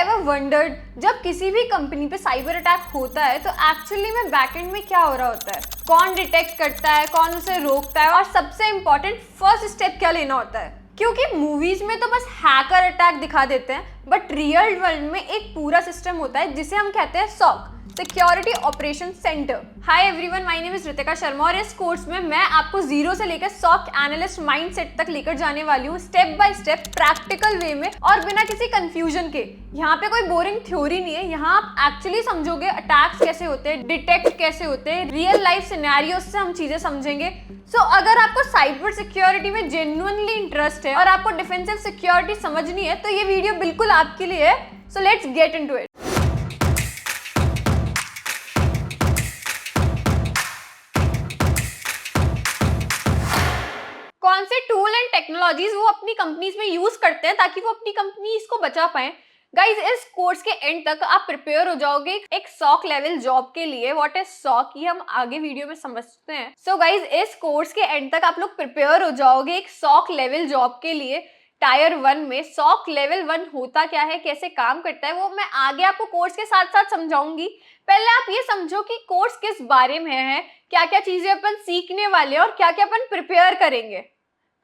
Ever wondered, जब किसी भी कंपनी पे साइबर अटैक होता है तो एक्चुअली में बैकएंड में क्या हो रहा होता है, कौन डिटेक्ट करता है, कौन उसे रोकता है, और सबसे इम्पोर्टेंट फर्स्ट स्टेप क्या लेना होता है। क्योंकि मूवीज में तो बस हैकर अटैक दिखा देते हैं, बट रियल वर्ल्ड में एक पूरा सिस्टम होता है जिसे हम कहते हैं SOC, security operation centre. Hi everyone, my name is Ritika Sharma और इस कोर्स में मैं आपको जीरो से लेकर सॉक एनालिस्ट माइंडसेट तक लेकर जाने वाली हूँ, step by step practical way में और बिना किसी कंफ्यूजन के। यहाँ पे कोई बोरिंग थ्योरी नहीं है, यहाँ आप एक्चुअली समझोगे अटैक्स कैसे होते हैं, डिटेक्ट कैसे होते हैं, रियल लाइफ सिनेरियोज से हम चीजें समझेंगे। सो अगर आपको साइबर सिक्योरिटी में जेन्युइनली इंटरेस्ट है और आपको डिफेंसिव सिक्योरिटी समझनी है तो ये वीडियो बिल्कुल आपके लिए है। So let's get into it. कौन से टूल एंड टेक्नोलॉजीज वो अपनी कंपनीज में यूज करते हैं ताकि वो अपनी कंपनीज को बचा पाए। गाइज, इस कोर्स के एंड तक आप प्रिपेयर हो जाओगे एक सॉक लेवल जॉब के लिए। व्हाट इज सॉक, ये हम आगे वीडियो में समझते हैं। सो गाइज, इस कोर्स के एंड तक आप लोग प्रिपेयर हो जाओगे एक सॉक लेवल जॉब के लिए। टायर 1 में सॉक लेवल 1 होता क्या है, कैसे काम करता है, वो मैं आगे आपको कोर्स के साथ साथ समझाऊंगी। पहले आप ये समझो कि कोर्स किस बारे में है, क्या क्या चीजें अपन सीखने वाले हैं और क्या क्या अपन प्रिपेयर करेंगे।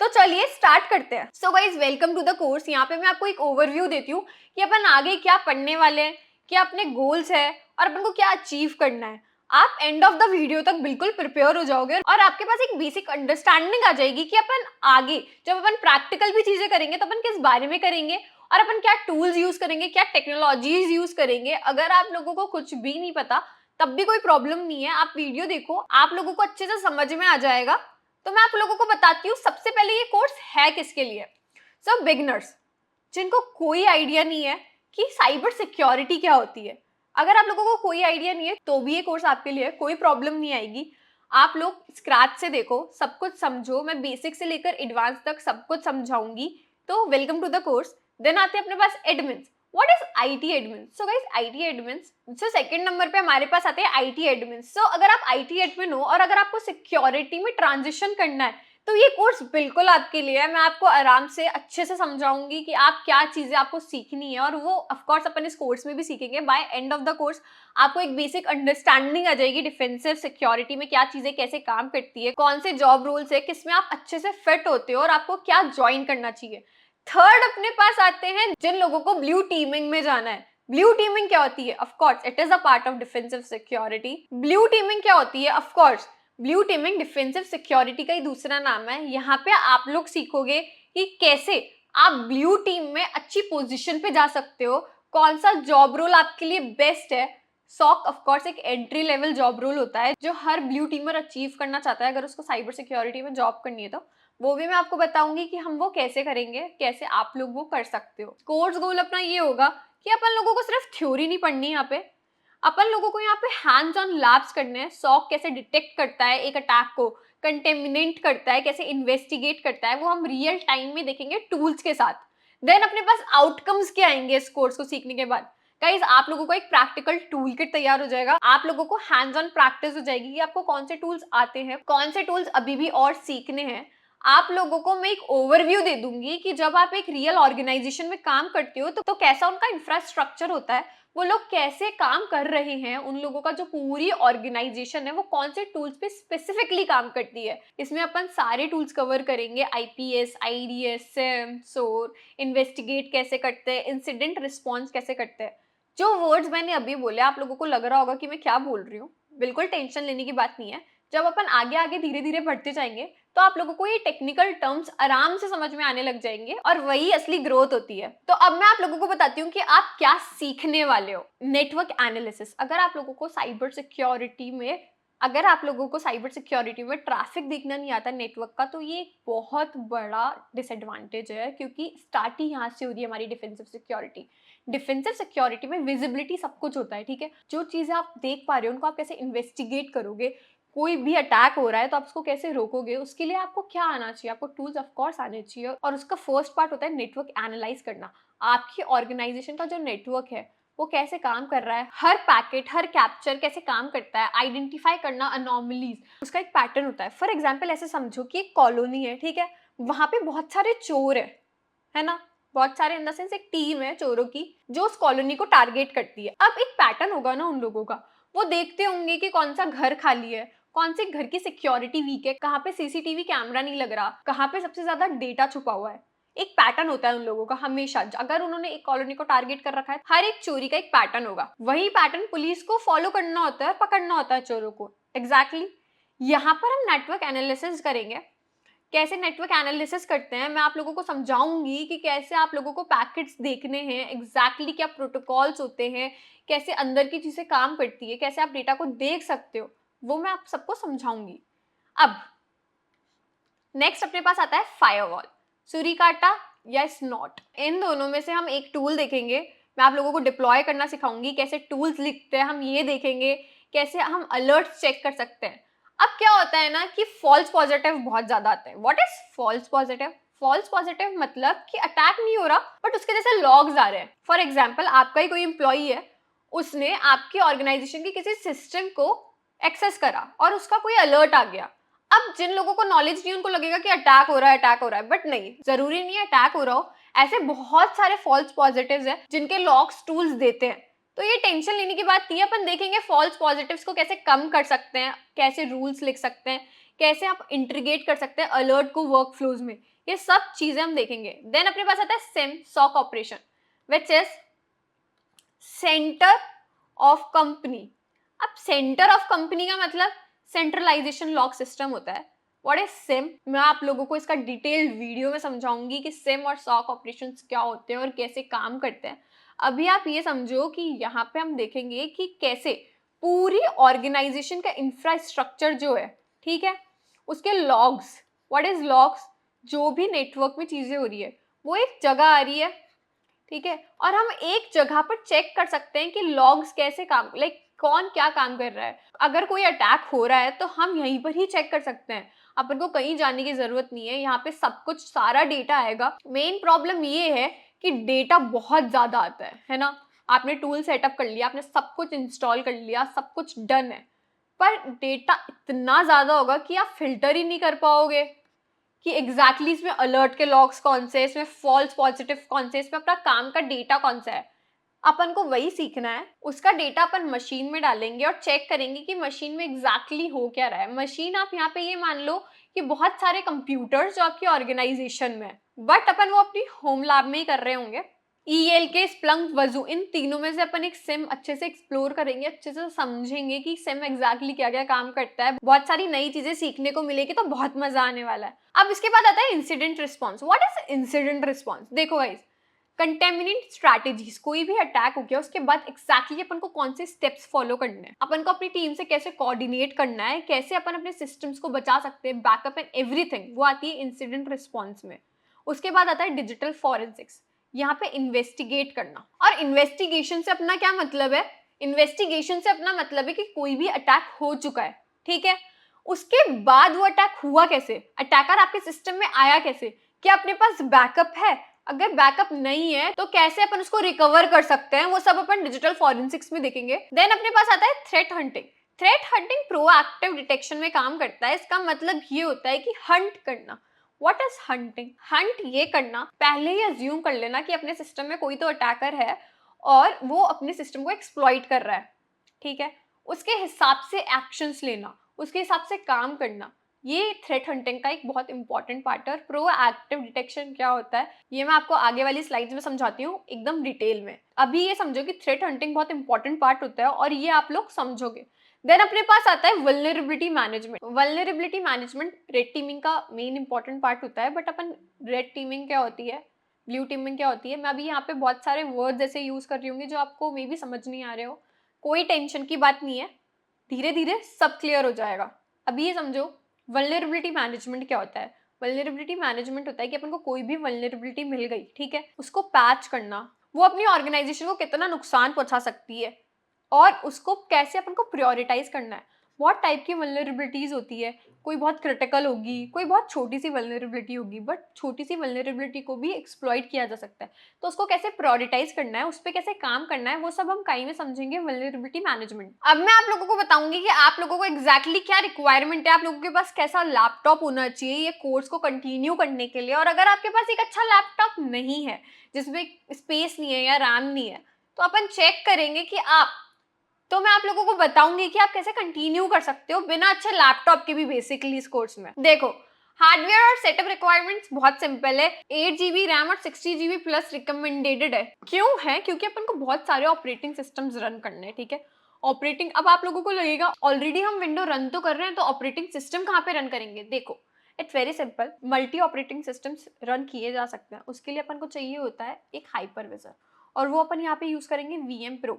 तो चलिए स्टार्ट करते हैं। So guys, welcome to the course. यहाँ पे मैं आपको एक ओवरव्यू देती हूँ कि अपन आगे क्या पढ़ने वाले हैं, क्या अपने गोल्स है और अपन को क्या अचीव करना है। आप एंड ऑफ द वीडियो तक बिल्कुल प्रिपेयर हो जाओगे और आपके पास एक बेसिक अंडरस्टैंडिंग आ जाएगी कि अपन आगे जब अपन प्रैक्टिकल भी चीजें करेंगे तो अपन किस बारे में करेंगे और अपन क्या टूल्स यूज करेंगे, क्या टेक्नोलॉजीज यूज करेंगे। अगर आप लोगों को कुछ भी नहीं पता तब भी कोई प्रॉब्लम नहीं है, आप वीडियो देखो, आप लोगों को अच्छे से समझ में आ जाएगा। तो मैं आप लोगों को बताती हूँ सबसे पहले ये कोर्स है किसके लिए। सब बिगिनर्स जिनको कोई आइडिया नहीं है कि साइबर सिक्योरिटी क्या होती है। अगर आप लोगों को कोई आइडिया नहीं है तो भी ये कोर्स आपके लिए, कोई प्रॉब्लम नहीं आएगी। आप लोग स्क्रैच से देखो, सब कुछ समझो, मैं बेसिक से लेकर एडवांस तक सब कुछ समझाऊंगी। तो welcome to the course. Then आते हैं अपने पास admins. What is IT admin? So guys, IT admins से सेकंड नंबर पे हमारे पास आते हैं आईटी एडमिन्स। सो अगर आप आईटी एडमिन हो और अगर आपको सिक्योरिटी में ट्रांजिशन करना है तो ये कोर्स बिल्कुल आपके लिए है। मैं आपको आराम से अच्छे से समझाऊंगी कि आप क्या चीजें आपको सीखनी है और वो ऑफ कोर्स अपन इस कोर्स में भी सीखेंगे। By end of the course आपको एक बेसिक अंडरस्टैंडिंग आ जाएगी डिफेंसिव सिक्योरिटी में क्या चीजें कैसे काम करती है, कौन से जॉब रोल्स है, किसमें आप अच्छे से फिट होते हो और आपको क्या ज्वाइन करना चाहिए। थर्ड अपने पास आते हैं जिन लोगों को ब्लू टीमिंग में जाना है। ब्लू टीमिंग क्या होती है? Of course it is a part of defensive security. Blue teeming क्या होती है? Of course blue teeming defensive security का ही दूसरा नाम है। यहाँ पे आप लोग सीखोगे कि कैसे आप ब्लू टीम में अच्छी पोजीशन पे जा सकते हो, कौन सा जॉब रोल आपके लिए बेस्ट है। सॉक ऑफ कोर्स एक एंट्री लेवल जॉब रोल होता है जो हर ब्लू टीमर अचीव करना चाहता है अगर उसको साइबर सिक्योरिटी में जॉब करनी है। तो वो भी मैं आपको बताऊंगी कि हम वो कैसे करेंगे, कैसे आप लोग वो कर सकते हो। कोर्स गोल अपना ये होगा कि अपन लोगों को सिर्फ थ्योरी नहीं पढ़नी, यहाँ पे अपन लोगों को यहाँ पे हैंड्स ऑन लैब्स करने हैं। सॉक कैसे डिटेक्ट करता है एक अटैक को, कंटेमिनेट करता है, कैसे इन्वेस्टिगेट करता है, वो हम रियल टाइम में देखेंगे टूल्स के साथ। देन अपने पास आउटकम्स क्या आएंगे इस कोर्स को सीखने के बाद। गाइज, आप लोगों को एक प्रैक्टिकल टूल किट तैयार हो जाएगा, आप लोगों को हैंड्स ऑन प्रैक्टिस हो जाएगी कि आपको कौन से टूल्स आते हैं, कौन से टूल्स अभी भी और सीखने हैं। आप लोगों को मैं एक ओवरव्यू दे दूंगी कि जब आप एक रियल ऑर्गेनाइजेशन में काम करते हो तो कैसा उनका इंफ्रास्ट्रक्चर होता है, वो लोग कैसे काम कर रहे हैं, उन लोगों का जो पूरी ऑर्गेनाइजेशन है वो कौन से टूल्स पे स्पेसिफिकली काम करती है। इसमें अपन सारे टूल्स कवर करेंगे, आईपीएस, आईडीएस, सिम, सोर, इन्वेस्टिगेट कैसे करते हैं, इंसिडेंट रिस्पॉन्स कैसे करते हैं। जो वर्ड्स मैंने अभी बोले आप लोगों को लग रहा होगा कि मैं क्या बोल रही हूँ, बिल्कुल टेंशन लेने की बात नहीं है। जब अपन आगे आगे धीरे धीरे बढ़ते जाएंगे तो आप लोगों को ये टेक्निकल टर्म्स आराम से समझ में आने लग जाएंगे और वही असली ग्रोथ होती है। तो अब मैं आप लोगों को बताती हूँ कि आप क्या सीखने वाले हो। Network analysis. अगर आप लोगों को साइबर सिक्योरिटी में ट्रैफिक देखना नहीं आता नेटवर्क का, तो ये एक बहुत बड़ा डिसएडवांटेज है क्योंकि स्टार्ट ही यहाँ से हो रही है हमारी डिफेंसिव सिक्योरिटी। डिफेंसिव सिक्योरिटी में विजिबिलिटी सब कुछ होता है, ठीक है। जो चीजें आप देख पा रहे हो उनको आप कैसे इन्वेस्टिगेट करोगे, कोई भी अटैक हो रहा है तो आप उसको कैसे रोकोगे, उसके लिए आपको क्या आना चाहिए, आपको टूल्स ऑफ कोर्स आने चाहिए। और उसका फर्स्ट पार्ट होता है नेटवर्क एनालाइज करना। आपकी ऑर्गेनाइजेशन का जो नेटवर्क है वो कैसे काम कर रहा है, हर पैकेट, हर कैप्चर कैसे काम करता है, आइडेंटिफाई करना अनोमलीज, उसका एक पैटर्न होता है। फॉर एग्जाम्पल ऐसे समझो कि एक कॉलोनी है, ठीक है, वहां पे बहुत सारे चोर है ना, बहुत सारे इन द सेंस एक टीम है चोरों की जो उस कॉलोनी को टारगेट करती है। अब एक पैटर्न होगा ना उन लोगों का, वो देखते होंगे कि कौन सा घर खाली है, कौन से घर की सिक्योरिटी वीक है, कहाँ पे सीसीटीवी कैमरा नहीं लग रहा, कहाँ पे सबसे ज्यादा डेटा छुपा हुआ है। एक पैटर्न होता है उन लोगों का हमेशा। अगर उन्होंने एक कॉलोनी को टारगेट कर रखा है, हर एक चोरी का एक पैटर्न होगा। वही पैटर्न पुलिस को फॉलो करना होता है, पकड़ना होता है चोरों को। एग्जैक्टली यहाँ पर हम नेटवर्क एनालिसिस करेंगे। कैसे नेटवर्क एनालिसिस करते हैं मैं आप लोगों को समझाऊंगी कि कैसे आप लोगों को पैकेट्स देखने हैं, एग्जैक्टली क्या प्रोटोकॉल्स होते हैं, कैसे अंदर की चीजें काम करती है, कैसे आप डेटा को देख सकते हो, वो मैं आप सबको समझाऊंगी। अब नेक्स्ट अपने पास आता है फायरवॉल, सुरीकाटा या स्नॉट। इन दोनों में से हम एक टूल देखेंगे। मैं आप लोगों को डिप्लॉय करना सिखाऊंगी, कैसे टूल्स लिखते हैं हम ये देखेंगे, कैसे हम अलर्ट चेक कर सकते हैं। अब क्या होता है ना कि फॉल्स पॉजिटिव बहुत ज्यादा आते हैं। What is false positive? False positive मतलब कि अटैक नहीं हो रहा बट उसके जैसे लॉग्स आ रहे हैं। फॉर एग्जाम्पल आपका ही कोई एम्प्लॉई है, उसने आपकी ऑर्गेनाइजेशन के किसी सिस्टम को एक्सेस करा और उसका कोई अलर्ट आ गया। अब जिन लोगों को नॉलेज नहीं उनको लगेगा कि अटैक हो रहा है, अटैक हो रहा है, बट नहीं, जरूरी नहीं है अटैक हो रहा हो। ऐसे बहुत सारे फॉल्स पॉजिटिव्स हैं जिनके लॉग्स टूल्स देते हैं। तो ये टेंशन लेने की बात नहीं है। अपन देखेंगे फॉल्स पॉजिटिव्स को कैसे कम कर सकते हैं, कैसे रूल्स लिख सकते हैं, कैसे आप इंटीग्रेट कर सकते हैं अलर्ट को वर्क फ्लोज में। ये सब चीजें हम देखेंगे। देन अपने पास आता है SIEM SOC operation which is centre of company. अब सेंटर ऑफ कंपनी का मतलब सेंट्रलाइजेशन लॉक सिस्टम होता है। What is SIEM? मैं आप लोगों को इसका डिटेल्ड वीडियो में समझाऊंगी कि सिम और सॉक ऑपरेशंस क्या होते हैं और कैसे काम करते हैं। अभी आप ये समझो कि यहाँ पे हम देखेंगे कि कैसे पूरी ऑर्गेनाइजेशन का इंफ्रास्ट्रक्चर जो है, ठीक है, उसके लॉग्स। What is logs? जो भी नेटवर्क में चीजें हो रही है वो एक जगह आ रही है, ठीक है, और हम एक जगह पर चेक कर सकते हैं कि लॉग्स कैसे काम, कौन क्या काम कर रहा है। अगर कोई अटैक हो रहा है तो हम यहीं पर ही चेक कर सकते हैं, अपन को कहीं जाने की जरूरत नहीं है। यहाँ पे सब कुछ सारा डेटा आएगा। मेन प्रॉब्लम ये है कि डेटा बहुत ज्यादा आता है ना। आपने टूल सेटअप कर लिया, आपने सब कुछ इंस्टॉल कर लिया, सब कुछ डन है, पर डेटा इतना ज्यादा होगा कि आप फिल्टर ही नहीं कर पाओगे कि एग्जैक्टली इसमें अलर्ट के लॉग्स कौन से, इसमें फॉल्स पॉजिटिव कौन से, इसमें अपना काम का डेटा कौन सा है। अपन को वही सीखना है। उसका डेटा अपन मशीन में डालेंगे और चेक करेंगे कि मशीन में एग्जैक्टली हो क्या रहा है। मशीन आप यहाँ पे ये मान लो कि बहुत सारे कंप्यूटर्स जो आपकी ऑर्गेनाइजेशन में है, बट अपन वो अपनी होम लैब में ही कर रहे होंगे। ELK, स्प्लंक, वजू, इन तीनों में से अपन एक सिम अच्छे से एक्सप्लोर करेंगे, अच्छे से समझेंगे कि सिम एग्जैक्टली क्या क्या काम करता है। बहुत सारी नई चीजें सीखने को मिलेगी, तो बहुत मजा आने वाला है। अब इसके बाद आता है incident response. What is incident response? देखो गाइस, कंटेमिनेट स्ट्रैटेजीज, कोई भी अटैक हो गया उसके बाद एग्जैक्टली अपन को कौन से स्टेप्स फॉलो करने हैं, अपन को अपनी टीम से कैसे कोऑर्डिनेट करना है, कैसे अपन अपने सिस्टम्स को बचा सकते हैं, बैकअप एंड एवरीथिंग, वो आती है इंसिडेंट रिस्पॉन्स में। उसके बाद आता है डिजिटल फॉरेंसिक्स, यहाँ पे इन्वेस्टिगेट करना। और इन्वेस्टिगेशन से अपना क्या मतलब है? इन्वेस्टिगेशन से अपना मतलब है कि कोई भी अटैक हो चुका है, ठीक है, उसके बाद वो अटैक हुआ कैसे, अटैकर आपके सिस्टम में आया कैसे, क्या अपने पास बैकअप है, अगर बैकअप नहीं है तो कैसे अपन उसको रिकवर कर सकते हैं, वो सब अपन डिजिटल फॉरेंसिक्स में देखेंगे। देन अपने पास आता है threat hunting. Threat hunting proactive detection में काम करता है। इसका मतलब ये होता है कि हंट करना। What is hunting? हंट ये करना, पहले ही अज्यूम कर लेना कि अपने सिस्टम में कोई तो अटैकर है और वो अपने सिस्टम को एक्सप्लॉइट कर रहा है, ठीक है, उसके हिसाब से एक्शंस लेना, उसके हिसाब से काम करना, ये थ्रेट हंटिंग का एक बहुत इंपॉर्टेंट पार्ट है। प्रोएक्टिव डिटेक्शन क्या होता है ये मैं आपको आगे वाली स्लाइड्स में समझाती हूँ एकदम डिटेल में। अभी ये समझो कि थ्रेट हंटिंग बहुत इंपॉर्टेंट पार्ट होता है और ये आप लोग समझोगे। देन अपने पास आता है vulnerability management. Vulnerability management red teeming का मेन इंपॉर्टेंट पार्ट होता है, बट अपन रेड टीमिंग क्या होती है, ब्लू टीमिंग क्या होती है, मैं अभी यहाँ पे बहुत सारे वर्ड्स ऐसे यूज कर रही होंगी जो आपको मे भी समझ नहीं आ रहे हो। कोई टेंशन की बात नहीं है, धीरे धीरे सब क्लियर हो जाएगा। अभी ये समझो वल्नरेबिलिटी मैनेजमेंट क्या होता है। वल्नरेबिलिटी मैनेजमेंट होता है कि अपन को कोई भी वल्नरेबिलिटी मिल गई, ठीक है, उसको पैच करना, वो अपनी ऑर्गेनाइजेशन को कितना नुकसान पहुंचा सकती है और उसको कैसे अपन को प्रायोरिटाइज करना है। बहुत टाइप की वल्नरेबिलिटीज होती है, कोई बहुत क्रिटिकल होगी, कोई बहुत छोटी सी वल्नरेबिलिटी होगी, बट छोटी सी वल्नरेबिलिटी को भी एक्सप्लॉइट किया जा सकता है। तो उसको कैसे प्रायोरिटाइज करना है, उस पर कैसे काम करना है, वो सब हम कहीं में समझेंगे वल्नरेबिलिटी मैनेजमेंट। अब मैं आप लोगों को बताऊंगी कि आप लोगों को एग्जैक्टली क्या रिक्वायरमेंट है, आप लोगों के पास कैसा लैपटॉप होना चाहिए ये कोर्स को कंटिन्यू करने के लिए। और अगर आपके पास एक अच्छा लैपटॉप नहीं है, जिसमें स्पेस नहीं है या रैम नहीं है, तो अपन चेक करेंगे कि तो मैं आप लोगों को बताऊंगी कि आप कैसे कंटिन्यू कर सकते हो बिना अच्छे लैपटॉप के भी बेसिकली इस कोर्स में। देखो, हार्डवेयर और सेटअप रिक्वायरमेंट्स बहुत सिंपल है। 8 GB रैम और 60 GB प्लस रिकमेंडेड है। क्यों है? क्योंकि अपन को बहुत सारे ऑपरेटिंग सिस्टम्स रन करने हैं, ठीक है। ऑपरेटिंग, अब आप लोगों को लगेगा ऑलरेडी हम विंडो रन तो कर रहे हैं, तो ऑपरेटिंग सिस्टम कहाँ पे रन करेंगे? देखो, it's very simple, multi operating systems run किए जा सकते हैं। उसके लिए अपन को चाहिए होता है एक हाइपरविजर, और वो अपन यहाँ पे यूज करेंगे VM Pro।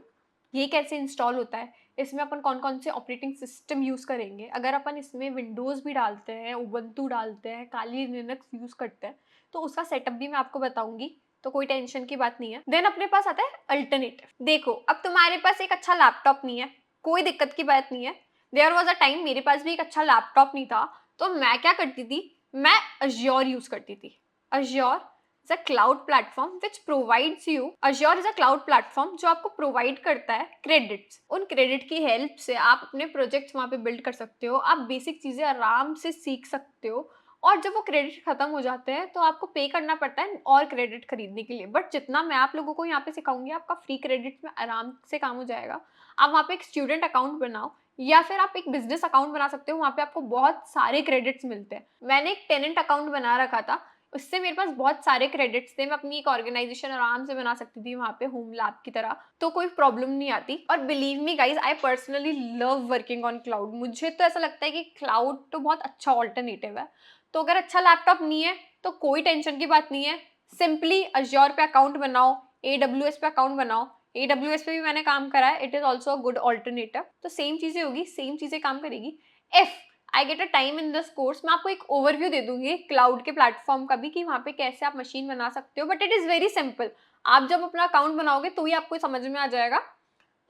ये कैसे इंस्टॉल होता है, इसमें अपन कौन कौन से ऑपरेटिंग सिस्टम यूज करेंगे, अगर अपन इसमें विंडोज भी डालते हैं, उबंटू डालते हैं, काली लिनक्स यूज करते हैं, तो उसका सेटअप भी मैं आपको बताऊंगी, तो कोई टेंशन की बात नहीं है। देन अपने पास आता है अल्टरनेटिव। देखो, अब तुम्हारे पास एक अच्छा लैपटॉप नहीं है, कोई दिक्कत की बात नहीं है। देयर वॉज अ टाइम मेरे पास भी एक अच्छा लैपटॉप नहीं था, तो मैं क्या करती थी, मैं अज्योर यूज करती थी। Azure is a cloud platform which provides you, Azure is a cloud platform जो आपको प्रोवाइड करता है क्रेडिट्स। उन क्रेडिट की हेल्प से आप अपने प्रोजेक्ट्स वहाँ पे बिल्ड कर सकते हो, आप बेसिक चीज़ें आराम से सीख सकते हो, और जब वो क्रेडिट खत्म हो जाते हैं तो आपको पे करना पड़ता है और क्रेडिट खरीदने के लिए। बट जितना मैं आप लोगों को यहाँ पे सिखाऊंगी, आपका फ्री क्रेडिट में आराम से काम हो जाएगा। आप वहाँ पे एक स्टूडेंट अकाउंट बनाओ, या फिर आप एक बिजनेस अकाउंट बना सकते हो, वहाँ पे आपको बहुत सारे क्रेडिट्स मिलते हैं। मैंने एक टेनेंट अकाउंट बना रखा था, उससे मेरे पास बहुत सारे क्रेडिट्स थे, मैं अपनी एक ऑर्गेनाइजेशन आराम से बना सकती थी वहाँ पे होम लैब की तरह, तो कोई प्रॉब्लम नहीं आती। और believe me guys, I personally love working on cloud. मुझे तो ऐसा लगता है कि क्लाउड तो बहुत अच्छा ऑल्टरनेटिव है। तो अगर अच्छा लैपटॉप नहीं है तो कोई टेंशन की बात नहीं है, सिंपली अज्योर पे अकाउंट बनाओ, AWS पे अकाउंट बनाओ। AWS पे भी मैंने काम करा है, it is also a good alternative. तो सेम चीजें होगी, सेम चीजें काम करेगी। If I get a time in this course, मैं आपको एक ओवरव्यू दे दूंगी क्लाउड के प्लेटफॉर्म का भी, कि वहाँ पे कैसे आप मशीन बना सकते हो, but it is very simple. आप जब अपना अकाउंट बनाओगे तो ही आपको समझ में आ जाएगा।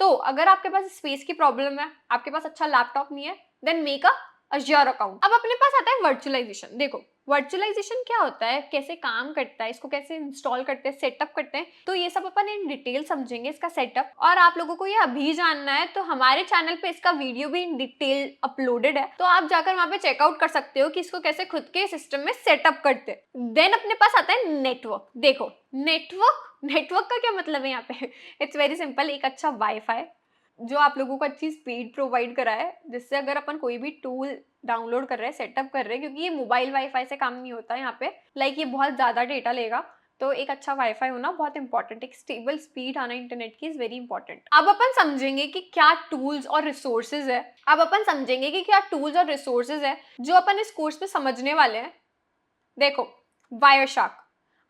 तो अगर आपके पास स्पेस की प्रॉब्लम है, आपके पास अच्छा लैपटॉप नहीं है, then make a Azure account. अब अपने पास आता है वर्चुअलाइजेशन। देखो, वर्चुअलाइजेशन क्या होता है, कैसे काम करता है, इसको कैसे इंस्टॉल करते हैं, सेटअप करते हैं, तो ये सब अपन इन डिटेल समझेंगे इसका सेटअप। और आप लोगों को ये अभी जानना है तो हमारे चैनल पे इसका वीडियो भी इन डिटेल अपलोडेड है, तो आप जाकर वहां पे चेकआउट कर सकते हो कि इसको कैसे खुद के सिस्टम में सेटअप करते हैं। देन अपने पास आता है नेटवर्क। देखो, नेटवर्क का क्या मतलब है यहाँ पे? इट्स वेरी सिंपल, एक अच्छा वाईफाई जो आप लोगों को अच्छी स्पीड प्रोवाइड करा है, जिससे अगर अपन कोई भी टूल डाउनलोड कर रहे हैं, सेटअप कर रहे हैं, क्योंकि ये मोबाइल वाईफाई से काम नहीं होता है यहाँ पे, लाइक ये बहुत ज्यादा डेटा लेगा, तो एक अच्छा वाईफाई होना बहुत इंपॉर्टेंट, एक स्टेबल स्पीड आना इंटरनेट की इज वेरी इंपॉर्टेंट। अब अपन समझेंगे कि क्या टूल्स और रिसोर्सेज है, जो अपन इस कोर्स में समझने वाले हैं। देखो, वायरशार्क,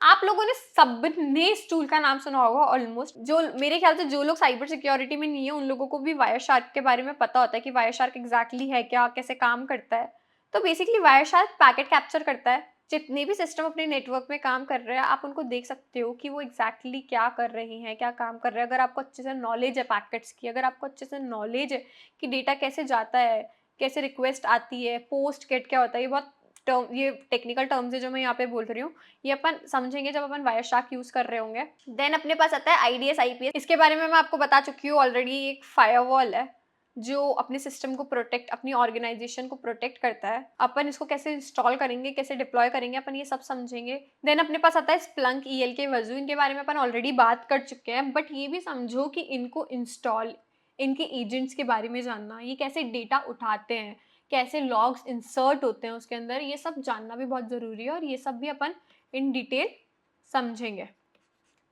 आप लोगों ने सबने इस टूल का नाम सुना होगा ऑलमोस्ट। जो मेरे ख्याल से जो लोग साइबर सिक्योरिटी में नहीं है, उन लोगों को भी वायरशार्क के बारे में पता होता है कि वायरशार्क एग्जैक्टली है क्या, कैसे काम करता है। तो बेसिकली वायरशार्क पैकेट कैप्चर करता है। जितने भी सिस्टम अपने नेटवर्क में काम कर रहे हैं, आप उनको देख सकते हो कि वो एग्जैक्टली क्या कर रहे हैं, क्या काम कर रहे हैं। अगर आपको अच्छे से नॉलेज है पैकेट्स की, अगर आपको अच्छे से नॉलेज है कि डेटा कैसे जाता है, कैसे रिक्वेस्ट आती है, पोस्ट गेट क्या होता है, ये बहुत टर्म, ये टेक्निकल टर्म्स है जो मैं यहाँ पे बोल रही हूँ, ये अपन समझेंगे जब अपन वायरशार्क यूज कर रहे होंगे। देन अपने पास आता है IDS IPS। इसके बारे में मैं आपको बता चुकी हूँ ऑलरेडी। एक फायरवॉल है जो अपने सिस्टम को प्रोटेक्ट, अपनी ऑर्गेनाइजेशन को प्रोटेक्ट करता है। अपन इसको कैसे इंस्टॉल करेंगे, कैसे डिप्लॉय करेंगे, अपन ये सब समझेंगे। देन अपने पास आता है स्प्लंक, ELK, वजू। इनके बारे में अपन ऑलरेडी बात कर चुके हैं, बट ये भी समझो कि इनको इंस्टॉल, इनके एजेंट्स के बारे में जानना, ये कैसे डेटा उठाते हैं, कैसे लॉग्स इंसर्ट होते हैं उसके अंदर, ये सब जानना भी बहुत ज़रूरी है, और ये सब भी अपन इन डिटेल समझेंगे,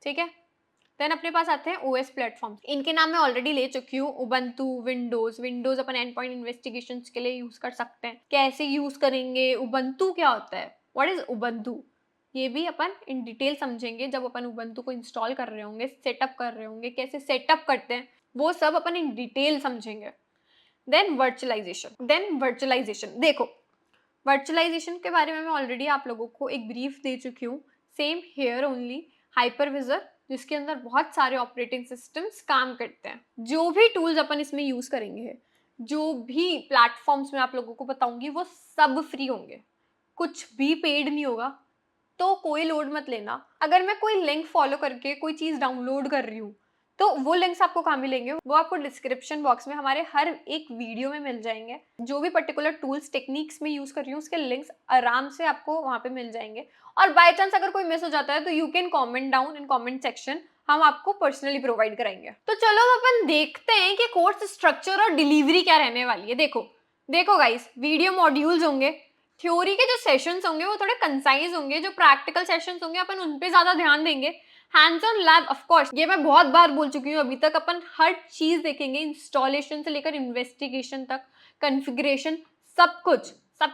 ठीक है। देन अपने पास आते हैं OS प्लेटफॉर्म। इनके नाम मैं ऑलरेडी ले चुकी हूँ, Ubuntu, Windows upon and point investigation के लिए यूज कर सकते हैं। कैसे यूज करेंगे, उबंटू क्या होता है, व्हाट इज उबंटू, ये भी अपन इन डिटेल समझेंगे जब अपन उबंटू को इंस्टॉल कर रहे होंगे, सेटअप कर रहे होंगे, कैसे सेटअप करते हैं, वो सब अपन इन डिटेल समझेंगे। Then virtualisation. देखो, वर्चुअलाइजेशन के बारे में मैं ऑलरेडी आप लोगों को एक ब्रीफ दे चुकी हूँ। सेम हेयर ओनली, हाइपरविजर, जिसके अंदर बहुत सारे ऑपरेटिंग सिस्टम्स काम करते हैं। जो भी टूल्स अपन इसमें यूज करेंगे, जो भी प्लेटफॉर्म्स मैं आप लोगों को बताऊंगी वो सब फ्री होंगे, कुछ भी पेड नहीं होगा, तो कोई लोड मत लेना। अगर मैं कोई लिंक फॉलो करके कोई चीज़ डाउनलोड कर रही हूँ तो वो लिंक्स आपको कहाँ मिलेंगे? वो आपको डिस्क्रिप्शन बॉक्स में हमारे हर एक वीडियो में मिल जाएंगे। जो भी पर्टिकुलर टूल्स टेक्निक्स में यूज़ कर रही हूँ उसके लिंक्स आराम से आपको वहाँ पे मिल जाएंगे। और बाय चांस अगर कोई मिस हो जाता है तो you can comment down in comment section, हम आपको पर्सनली प्रोवाइड कराएंगे। तो चलो अब अपन देखते हैं कि कोर्स स्ट्रक्चर और डिलीवरी क्या रहने वाली है। देखो देखो गाइस, वीडियो मॉड्यूल्स होंगे, थ्योरी के जो सेशंस होंगे वो थोड़े कंसाइज होंगे, जो प्रैक्टिकल सेशंस होंगे अपन उन पे ज्यादा ध्यान देंगे। Hands on lab, of course ये मैं बहुत बार बोल चुकी हूँ अभी तक, अपन हर चीज देखेंगे, इंस्टॉलेशन से लेकर इन्वेस्टिगेशन तक, कॉन्फ़िगरेशन, सब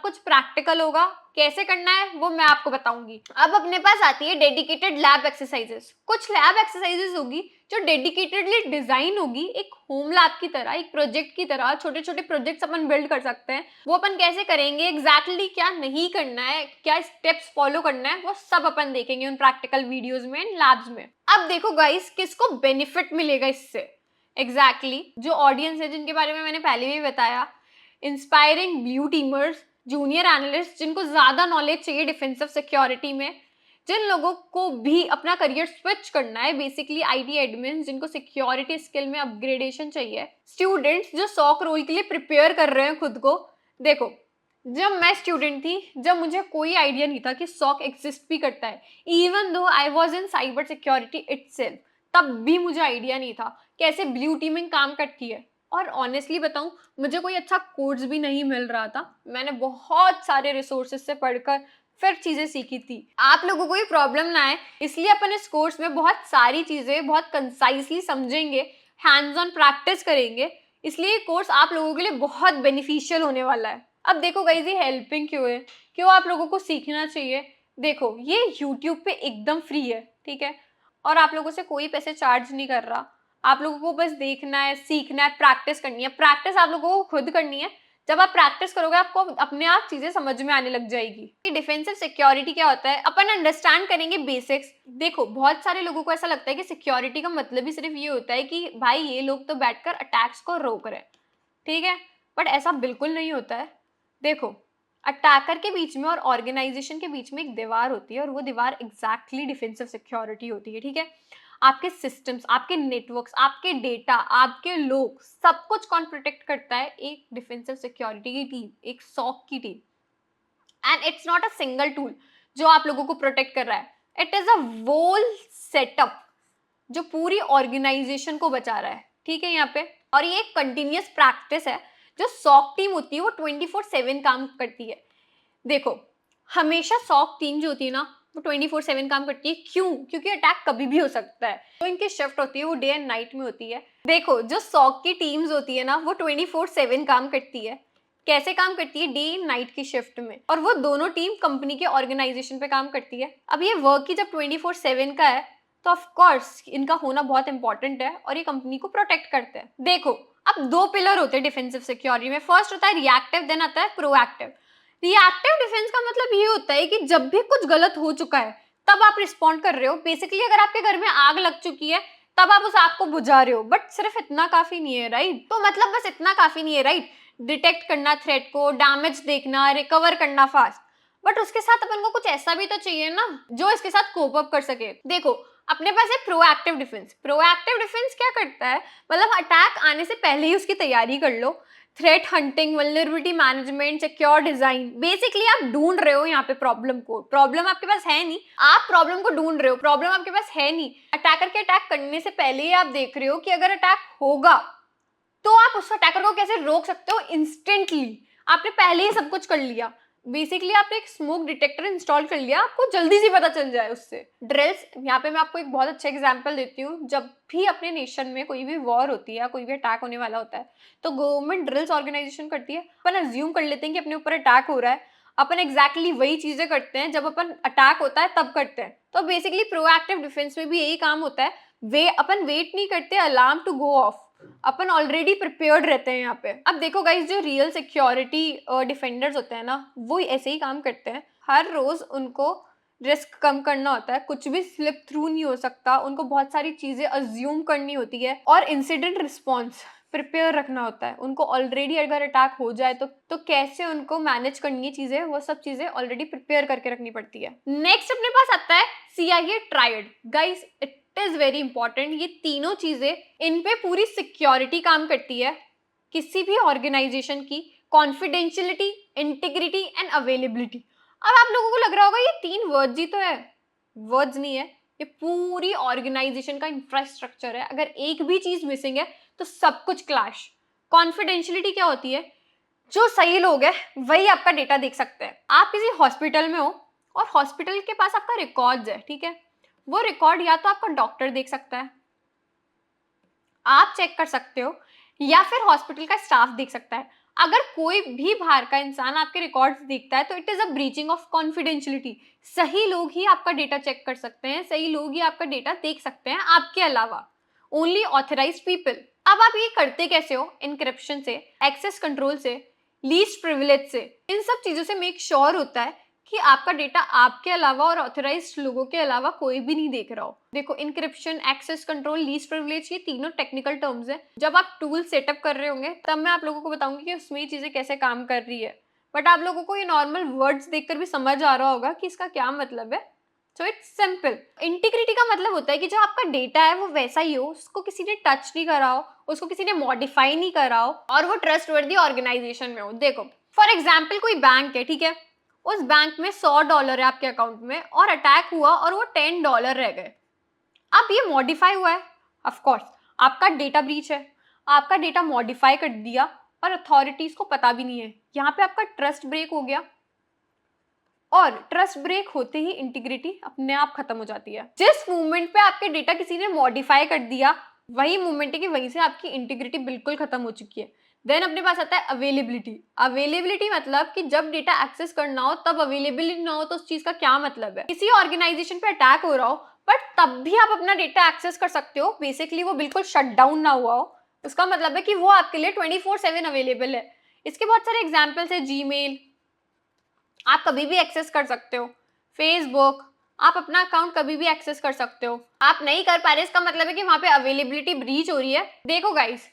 कुछ प्रैक्टिकल होगा। कैसे करना है वो मैं आपको बताऊंगी। अब अपने पास आती है डेडिकेटेड लैब एक्सरसाइजेस। कुछ लैब एक्सरसाइजेस होगी जो डेडिकेटेडली डिजाइन होगी, एक होम लैब की तरह, एक प्रोजेक्ट की तरह। छोटे छोटे प्रोजेक्ट्स अपन बिल्ड कर सकते हैं। वो अपन कैसे करेंगे, एग्जैक्टली क्या नहीं करना है, क्या स्टेप्स फॉलो करना है, वो सब अपन देखेंगे उन प्रैक्टिकल वीडियोज में, लैब्स में। अब देखो गाइस, किसको बेनिफिट मिलेगा इससे? एग्जैक्टली जो ऑडियंस है जिनके बारे में मैंने पहले भी बताया, इंस्पायरिंग ब्लू टीमर्स, जूनियर एनालिस्ट जिनको ज्यादा नॉलेज चाहिए डिफेंसिव सिक्योरिटी में, जिन लोगों को भी अपना करियर स्विच करना है, बेसिकली आईटी एडमिन जिनको सिक्योरिटी स्किल में अपग्रेडेशन चाहिए, स्टूडेंट्स जो सॉक रोल के लिए प्रिपेयर कर रहे हैं खुद को। देखो जब मैं स्टूडेंट थी, जब मुझे कोई आइडिया नहीं था कि सॉक एग्जिस्ट भी करता है, even though I was in cyber security itself, तब भी मुझे आइडिया नहीं था कैसे ब्लू टीमिंग काम करती है। और ऑनेस्टली बताऊं, मुझे कोई अच्छा कोर्स भी नहीं मिल रहा था, मैंने बहुत सारे रिसोर्सेज से पढ़कर फिर चीजें सीखी थी। आप लोगों को ये प्रॉब्लम ना आए इसलिए अपन इस कोर्स में बहुत सारी चीजें बहुत कंसाइसली समझेंगे, हैंड्स ऑन प्रैक्टिस करेंगे, इसलिए ये कोर्स आप लोगों के लिए बहुत बेनिफिशियल होने वाला है। अब देखो गाइस, ये हेल्पिंग क्यों है, क्यों आप लोगों को सीखना चाहिए? देखो ये यूट्यूब पे एकदम फ्री है, ठीक है, और आप लोगों से कोई पैसे चार्ज नहीं कर रहा। आप लोगों को बस देखना है, सीखना है, प्रैक्टिस करनी है। प्रैक्टिस आप लोगों को खुद करनी है। जब आप प्रैक्टिस करोगे आपको अपने आप चीजें समझ में आने लग जाएगी। डिफेंसिव सिक्योरिटी क्या होता है अपन अंडरस्टैंड करेंगे, बेसिक्स। देखो बहुत सारे लोगों को ऐसा लगता है कि सिक्योरिटी का मतलब ही सिर्फ ये होता है कि भाई ये लोग तो बैठकर अटैक्स को रोक रहे हैं, ठीक है, बट ऐसा बिल्कुल नहीं होता है। देखो अटैकर के बीच में और ऑर्गेनाइजेशन के बीच में एक दीवार होती है, और वो दीवार एग्जैक्टली डिफेंसिव सिक्योरिटी होती है, ठीक है। आपके सिस्टम्स, आपके नेटवर्क्स, आपके डेटा, आपके लोग, सब कुछ कौन प्रोटेक्ट करता है? एक डिफेंसिव सिक्योरिटी की टीम, एक सॉक की team. And it's not a single tool जो आप लोगों को प्रोटेक्ट कर रहा है, it is a whole setup जो पूरी ऑर्गेनाइजेशन को बचा रहा है, ठीक है यहाँ पे। और ये एक कंटिन्यूअस प्रैक्टिस है। जो सॉक टीम होती है वो 24/7 काम करती है। देखो हमेशा सॉक टीम जो होती है ना वो 24/7 काम करती है। क्यों? क्योंकि अटैक कभी भी हो सकता है, तो इनकी शिफ्ट होती है वो डे एंड नाइट में होती है। देखो जो सॉक की टीम्स होती है ना वो 24/7 काम करती है। कैसे काम करती है? डे एंड नाइट की शिफ्ट में। और वो दोनों टीम कंपनी के ऑर्गेनाइजेशन पे काम करती है। अब ये वर्क ही जब 24/7 का है तो ऑफ कोर्स इनका होना बहुत इंपॉर्टेंट है और ये कंपनी को प्रोटेक्ट करते हैं। देखो अब दो पिलर होते हैं डिफेंसिव सिक्योरिटी में। फर्स्ट होता है रिएक्टिव, देन आता है प्रोएक्टिव। रिएक्टिव डिफेंस का मतलब ये होता है कि जब भी कुछ गलत हो चुका है तब आप रिस्पॉन्ड कर रहे हो। बेसिकली अगर आपके घर में आग लग चुकी है तब आप उस आग को बुझा रहे हो, बट सिर्फ इतना काफी नहीं है, राइट? तो मतलब बस इतना काफी नहीं है, राइट? डिटेक्ट करना थ्रेट को, डैमेज देखना, रिकवर करना फास्ट, बट उसके साथ अपन को कुछ ऐसा भी तो चाहिए ना जो इसके साथ कोप अप कर सके। देखो अपने पास है प्रोएक्टिव डिफेंस। प्रोएक्टिव डिफेंस क्या करता है, मतलब अटैक आने से पहले ही उसकी तैयारी कर लो। Threat hunting, vulnerability management, secure design. Basically आप ढूंढ रहे हो यहाँ पे प्रॉब्लम को। प्रॉब्लम आपके पास है नहीं, आप प्रॉब्लम को ढूंढ रहे हो, प्रॉब्लम आपके पास है नहीं। अटैकर के अटैक करने से पहले ही आप देख रहे हो कि अगर अटैक होगा तो आप उस अटैकर को कैसे रोक सकते हो इंस्टेंटली। आपने पहले ही सब कुछ कर लिया। बेसिकली आपने एक स्मोक डिटेक्टर इंस्टॉल कर लिया, आपको जल्दी से पता चल जाए उससे। ड्रिल्स, यहाँ पे मैं आपको एक बहुत अच्छा एग्जांपल देती हूँ। जब भी अपने नेशन में कोई भी वॉर होती है या कोई भी अटैक होने वाला होता है तो गवर्नमेंट ड्रिल्स ऑर्गेनाइजेशन करती है। अपन अज्यूम कर लेते हैं कि अपने ऊपर अटैक हो रहा है, अपन एग्जैक्टली वही चीजें करते हैं जब अपन अटैक होता है तब करते हैं। तो बेसिकली प्रोएक्टिव डिफेंस में भी यही काम होता है। अपन वेट नहीं करते अलार्म टू गो ऑफ, अपन ऑलरेडी प्रिपेयर्ड रहते हैं यहाँ पे। अब देखो गाइस, जो रियल सिक्योरिटी डिफेंडर्स होते हैं ना वो ऐसे ही काम करते हैं। हर रोज उनको रिस्क कम करना होता है, कुछ भी स्लिप थ्रू नहीं हो सकता, उनको बहुत सारी चीजें अज्यूम करनी होती है। और इंसिडेंट रिस्पॉन्स, प्रिपेयर रखना होता है उनको। ऑलरेडी अगर अटैक हो जाए तो कैसे उनको मैनेज करनी है चीजें, वो सब चीजें ऑलरेडी प्रिपेयर करके रखनी पड़ती है। नेक्स्ट अपने पास आता है CIA triad. Guys it is very important. ये तीनों चीजें, इन पे पूरी सिक्योरिटी काम करती है किसी भी ऑर्गेनाइजेशन की। Confidentiality, integrity and availability. अब आप लोगों को लग रहा होगा ये 3 वर्ड्स ही तो है। वर्ड्स नहीं है, ये पूरी ऑर्गेनाइजेशन का इंफ्रास्ट्रक्चर है। अगर एक भी चीज मिसिंग है तो सब कुछ क्लैश। कॉन्फिडेंशियलिटी क्या होती है? जो सही लोग हैं वही आपका डेटा देख सकते हैं। आप किसी हॉस्पिटल में हो और हॉस्पिटल के पास आपका रिकॉर्ड्स है, ठीक है, वो रिकॉर्ड या तो आपका डॉक्टर देख सकता है, आप चेक कर सकते हो, या फिर हॉस्पिटल का स्टाफ देख सकता है। अगर कोई भी बाहर का इंसान आपके रिकॉर्ड्स देखता है तो it is a breaching of confidentiality. सही लोग ही आपका डेटा चेक कर सकते हैं, सही लोग ही आपका डेटा देख सकते हैं आपके अलावा। Only authorised people. अब आप ये करते कैसे हो? इनक्रिप्शन से, एक्सेस कंट्रोल से, लीस्ट प्रिविलेज से। इन सब चीजों से मेक श्योर होता है कि आपका डेटा आपके अलावा और ऑथराइज्ड लोगों के अलावा कोई भी नहीं देख रहा हो। देखो, encryption, access control, least privilege, ये तीनों टेक्निकल टर्म्स हैं। जब आप टूल सेटअप कर रहे होंगे तब मैं आप लोगों को बताऊंगी कि उसमें ये चीजें कैसे काम कर रही है। बट आप लोगों को ये नॉर्मल वर्ड्स देखकर भी समझ आ रहा होगा कि इसका क्या मतलब है। So it's simple. इंटीग्रिटी का मतलब होता है कि जो आपका डेटा है वो वैसा ही हो, उसको किसी ने टच नहीं करा हो, उसको किसी ने मॉडिफाई नहीं करा हो, और वो ट्रस्टवर्दी ऑर्गेनाइजेशन में हो। देखो फॉर एग्जाम्पल कोई बैंक है, ठीक है, उस बैंक में $100 है आपके अकाउंट में और अटैक हुआ और वो $10 रह गए। अब ये मॉडिफाई हुआ है, ऑफ कोर्स आपका डेटा ब्रीच है, आपका डेटा मॉडिफाई कर दिया और अथॉरिटीज को पता भी नहीं है। यहाँ पे आपका ट्रस्ट ब्रेक हो गया, और ट्रस्ट ब्रेक होते ही इंटीग्रिटी अपने आप खत्म हो जाती है। जिस मूवमेंट पे आपके डेटा किसी ने मॉडिफाई कर दिया वही मूवमेंट है कि वहीं से आपकी इंटीग्रिटी बिल्कुल खत्म हो चुकी है। देन अपने पास आता है अवेलेबिलिटी। अवेलेबिलिटी मतलब कि जब डेटा एक्सेस करना हो तब अवेलेबिलिटी ना हो तो उस चीज का क्या मतलब है? किसी ऑर्गेनाइजेशन पे अटैक हो रहा हो बट तब भी आप अपना डेटा एक्सेस कर सकते हो, बेसिकली वो बिल्कुल शट डाउन ना हुआ हो, उसका मतलब है कि वो आपके लिए 24/7 अवेलेबल है। इसके बहुत सारे एग्जाम्पल्स है। जीमेल आप कभी भी एक्सेस कर सकते हो, फेसबुक आप अपना अकाउंट कभी भी एक्सेस कर सकते हो। आप नहीं कर पा रहे इसका मतलब है कि वहां पे अवेलेबिलिटी ब्रीच हो रही है। देखो गाइस,